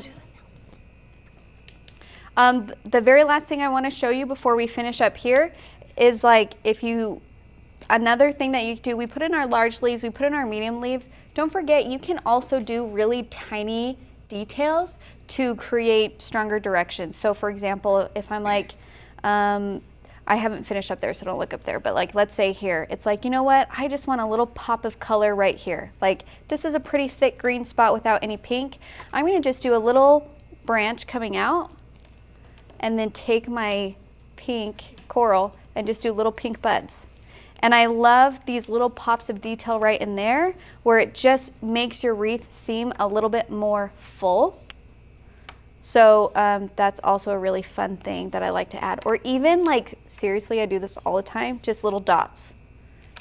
the very last thing I want to show you before we finish up here is like another thing that you do, we put in our large leaves, we put in our medium leaves. Don't forget, you can also do really tiny details to create stronger directions. So for example, if I'm like, I haven't finished up there, so don't look up there, but like, let's say here, it's like, you know what? I just want a little pop of color right here. Like, this is a pretty thick green spot without any pink. I'm gonna just do a little branch coming out and then take my pink coral and just do little pink buds. And I love these little pops of detail right in there where it just makes your wreath seem a little bit more full. So that's also a really fun thing that I like to add. Or even like, seriously, I do this all the time, just little dots.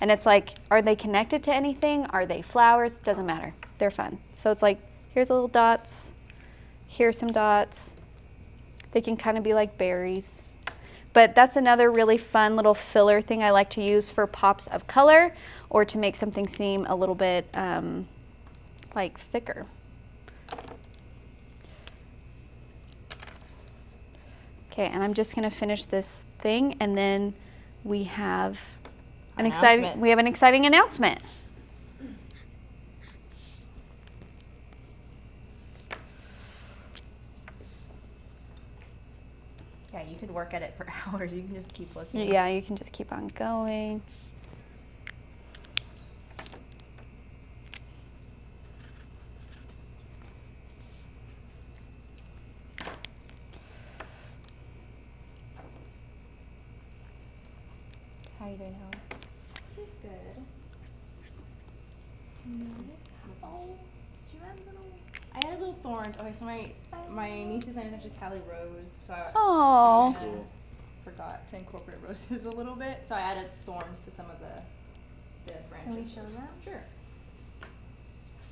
And it's like, are they connected to anything? Are they flowers? Doesn't matter, they're fun. So it's like, here's the little dots, here's some dots. They can kind of be like berries. But that's another really fun little filler thing I like to use for pops of color or to make something seem a little bit like thicker. Okay, and I'm just gonna finish this thing and then we have an exciting announcement. Yeah, you could work at it for hours. You can just keep looking. Yeah, you can just keep on going. How are you doing, Helen? Good. Oh, did you add little? I added little thorns. Okay, so my niece's name is actually Callie Rose. So Oh. Cool. forgot to incorporate roses a little bit. So I added thorns to some of the branches. Can we show that? Sure.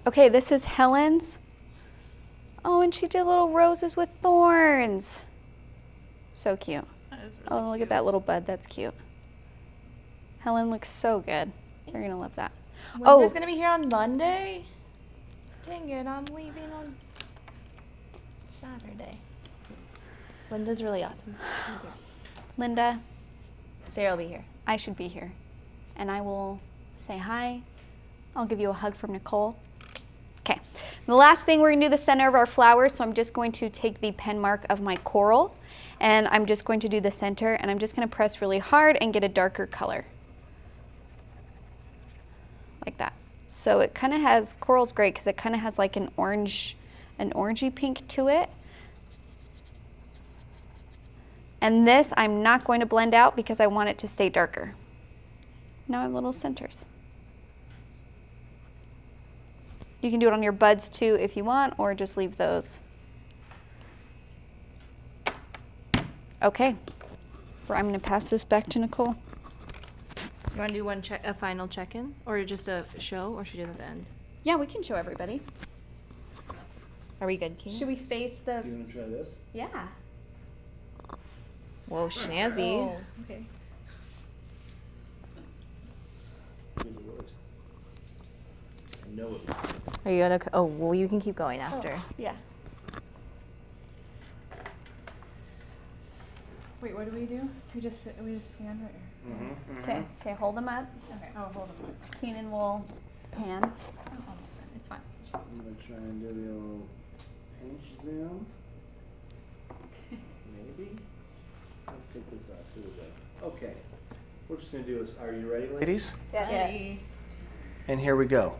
Okay, this is Helen's. Oh, and she did little roses with thorns. So cute. That is really Oh, look at that little bud. That's cute. Helen looks so good. You're going to love that. Linda's going to be here on Monday? Dang it, I'm leaving on Saturday. Linda's really awesome. Linda, Sarah will be here. I should be here. And I will say hi. I'll give you a hug from Nicole. Okay. The last thing, we're going to do the center of our flowers. So I'm just going to take the pen mark of my coral and I'm just going to do the center and I'm just going to press really hard and get a darker color. Like that. So it kind of has, coral's great because it kind of has like an orangey pink to it. And this I'm not going to blend out because I want it to stay darker. Now I have little centers. You can do it on your buds too if you want, or just leave those. Okay, I'm gonna pass this back to Nicole. You want to do a final check-in, or just a show, or should we do it at the end? Yeah, we can show everybody. Are we good, King? Should we face the? Do you want to try this? Yeah. Whoa, snazzy. Oh, okay. See if it works. I know it works. Are you gonna? Oh, well, you can keep going after. Yeah. Wait, what do? We just stand right here. Okay. Okay. Hold them up. Okay. Oh, hold on. Keenan will pan. Oh, almost done. It's fine. I'm going to try and do the old pinch zoom. Maybe? I'll take this off. Here we go. Okay. We're just going to do this. Are you ready, ladies? Yes. And here we go.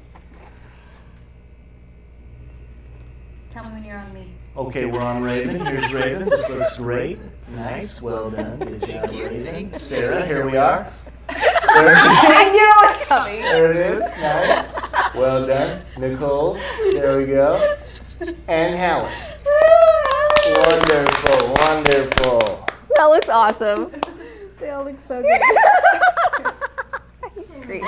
Tell me when you're on me. Okay, we're on Raven. Here's Raven. This looks great. Nice. Well done. Good job, Raven. Sarah, here we are. I knew it was coming. There it is. Nice. Well done. Nicole, there we go. And Helen. Wonderful, wonderful. That looks awesome. They all look so good. Great.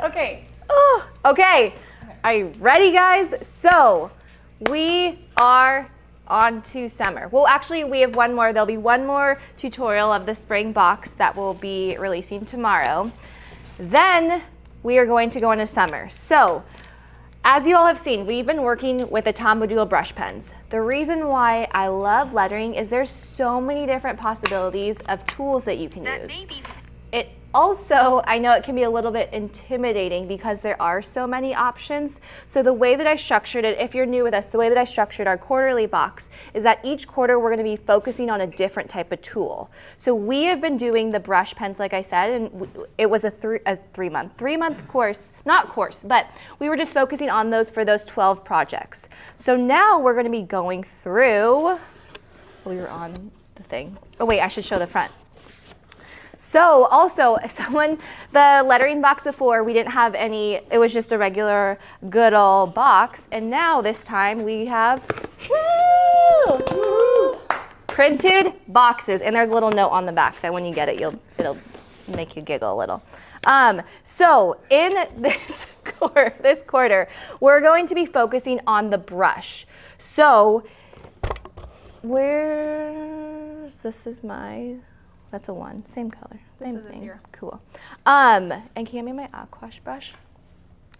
Okay. Oh, okay. Are you ready, guys? So we are on to summer. Well, actually, we have one more. There'll be one more tutorial of the spring box that we'll be releasing tomorrow. Then we are going to go into summer. So as you all have seen, we've been working with the Tombow brush pens. The reason why I love lettering is there's so many different possibilities of tools that you can use. It also, I know it can be a little bit intimidating because there are so many options. So the way that I structured it, if you're new with us, the way that I structured our quarterly box is that each quarter we're going to be focusing on a different type of tool. So we have been doing the brush pens, like I said, and it was a three-month course, not course, but we were just focusing on those for those 12 projects. So now we're going to be going through, we were on the thing. Oh wait, I should show the front. So also, the lettering box before, we didn't have any, it was just a regular good old box. And now this time we have printed boxes. And there's a little note on the back that when you get it, it'll make you giggle a little. So in this quarter, we're going to be focusing on the brush. So this is my, that's a 1, same color, same thing. 0. Cool. And can you hand me my Aqua Brush?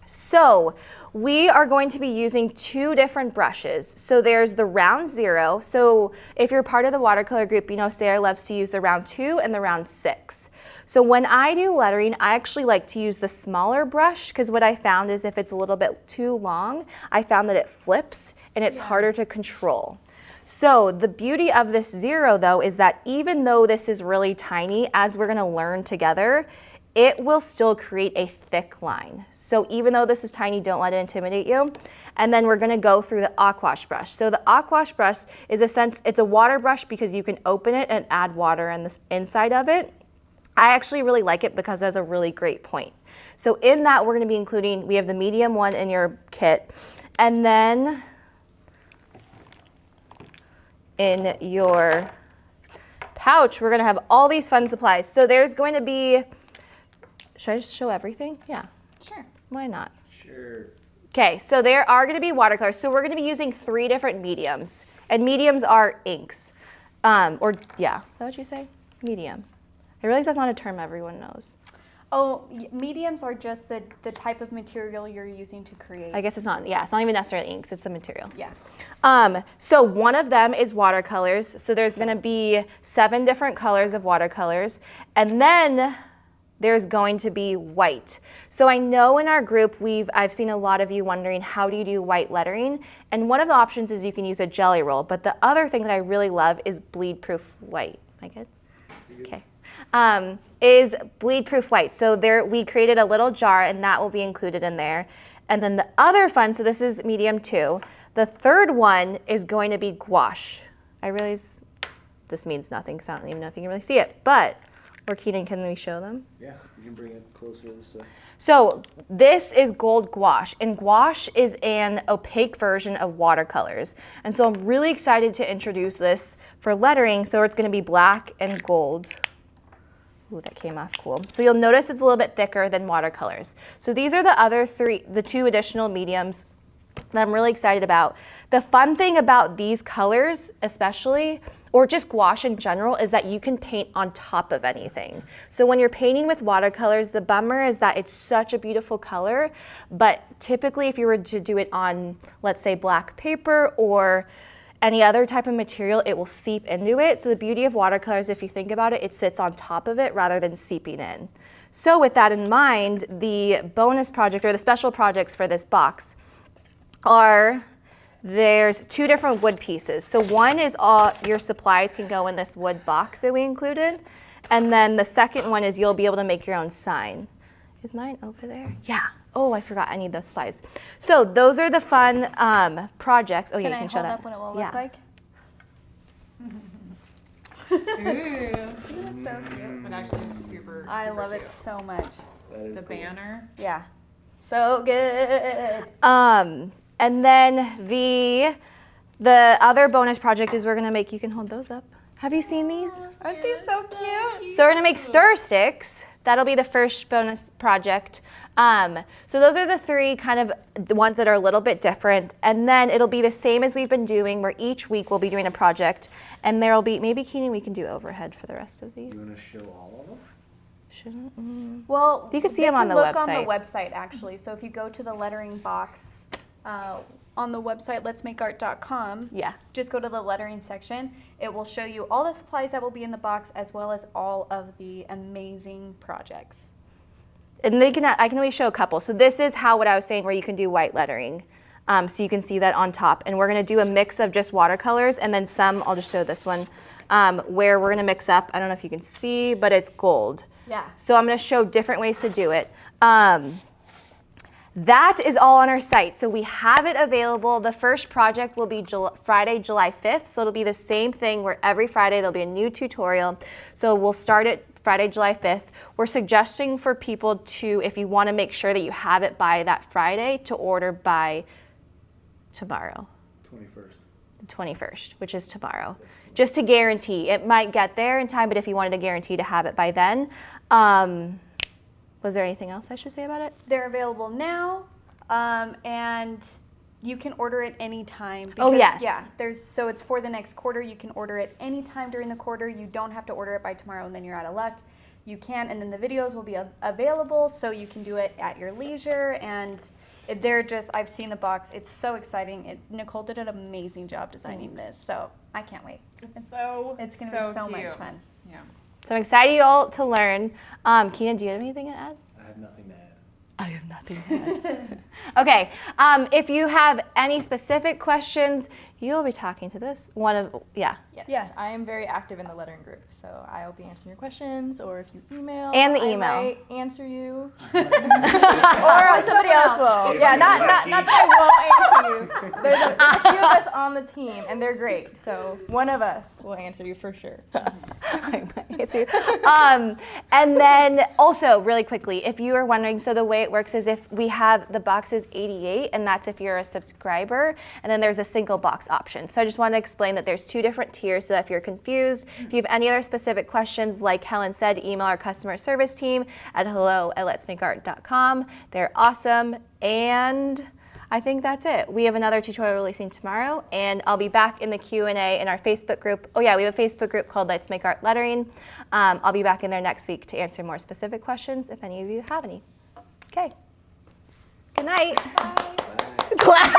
So we are going to be using 2 different brushes. So there's the round 0. So if you're part of the watercolor group, you know Sarah loves to use the round 2 and the round 6. So when I do lettering, I actually like to use the smaller brush because what I found is if it's a little bit too long, I found that it flips and it's harder to control. So the beauty of this 0 though is that even though this is really tiny, as we're gonna learn together, it will still create a thick line. So even though this is tiny, don't let it intimidate you. And then we're gonna go through the Aqua Brush. So the Aqua Brush is it's a water brush because you can open it and add water in the inside of it. I actually really like it because it has a really great point. So in that we're gonna be including, we have the medium one in your kit, and then in your pouch, we're gonna have all these fun supplies. So there's going to be, should I just show everything? Yeah. Sure. Why not? Sure. Okay, so there are going to be watercolors. So we're going to be using 3 different mediums. And mediums are inks. Is that what you say? Medium. I realize that's not a term everyone knows. Oh, mediums are just the type of material you're using to create. I guess it's not even necessarily inks, it's the material. Yeah. So one of them is watercolors. So there's going to be 7 different colors of watercolors. And then there's going to be white. So I know in our group I've seen a lot of you wondering, how do you do white lettering? And one of the options is you can use a jelly roll, but the other thing that I really love is bleed-proof white. Am I good? Okay. Is bleed-proof white. So we created a little jar and that will be included in there. And then the other fun, so this is medium 2. The third one is going to be gouache. I realize this means nothing because I don't even know if you can really see it, but Keenan, can we show them? Yeah, you can bring it closer this way. So this is gold gouache, and gouache is an opaque version of watercolors. And so I'm really excited to introduce this for lettering. So it's going to be black and gold. Ooh, that came off cool. So you'll notice it's a little bit thicker than watercolors. So these are the 2 additional mediums that I'm really excited about. The fun thing about these colors especially, or just gouache in general, is that you can paint on top of anything. So when you're painting with watercolors, the bummer is that it's such a beautiful color, but typically if you were to do it on, let's say, black paper or any other type of material, it will seep into it. So the beauty of watercolors, if you think about it, it sits on top of it rather than seeping in. So with that in mind, the bonus project or the special projects for this box there's 2 different wood pieces. So one is all your supplies can go in this wood box that we included. And then the second one is you'll be able to make your own sign. Is mine over there? Yeah. Oh, I forgot. I need those supplies. So those are the fun projects. Oh, yeah, you can show that. Can I hold up what it will look like? Ooh. Isn't it so cute? It actually is super I love cute. it so much. The banner. Yeah. So good. And then the other bonus project is we're going to make, you can hold those up. Have you seen these? Aren't these so cute? So we're going to make stir sticks. That'll be the first bonus project. So those are the 3 kind of ones that are a little bit different. And then it'll be the same as we've been doing, where each week we'll be doing a project. And there'll be, maybe Keenan, we can do overhead for the rest of these. You want to show all of them? Shouldn't? Well, you can see them on the look website. on the website actually. So if you go to the lettering box on the website letsmakeart.com, just go to the lettering section. It will show you all the supplies that will be in the box as well as all of the amazing projects. And I can only show a couple. So this is what I was saying, where you can do white lettering. So you can see that on top. And we're going to do a mix of just watercolors and then some, I'll just show this one, where we're going to mix up, I don't know if you can see, but it's gold. Yeah. So I'm going to show different ways to do it. That is all on our site. So we have it available. The first project will be Friday, July 5th. So it'll be the same thing where every Friday there'll be a new tutorial. So we'll start it Friday, July 5th. We're suggesting for people to, if you want to make sure that you have it by that Friday, to order by tomorrow. 21st. The 21st, which is tomorrow. Just to guarantee. It might get there in time, but if you wanted to guarantee to have it by then. Was there anything else I should say about it? They're available now, and you can order it anytime. Oh, yes. Yeah, so it's for the next quarter. You can order it anytime during the quarter. You don't have to order it by tomorrow and then you're out of luck. You can, and then the videos will be available, so you can do it at your leisure. And I've seen the box. It's so exciting. Nicole did an amazing job designing this, so I can't wait. It's going to be so much fun. Yeah. So I'm excited you all to learn. Keenan, do you have anything to add? I have nothing to add. I have nothing to add. Okay, if you have any specific questions, you'll be talking to this one of, Yes, I am very active in the lettering group, so I'll be answering your questions, or if you email, and the I email, might answer you, or somebody else will. Yeah, not that I won't answer you. There's a few of us on the team, and they're great. So one of us will answer you for sure. I might answer you. And then also, really quickly, if you are wondering, so the way it works is if we have the box is $88, and that's if you're a subscriber, and then there's a single box option. So I just want to explain that there's 2 different tiers, so that if you're confused, if you have any other specific questions, like Helen said, email our customer service team at hello@letsmakeart.com. They're awesome, and I think that's it. We have another tutorial releasing tomorrow, and I'll be back in the Q&A in our Facebook group. Oh yeah, we have a Facebook group called Let's Make Art Lettering. I'll be back in there next week to answer more specific questions if any of you have any. Okay. Good night. Bye. Clap.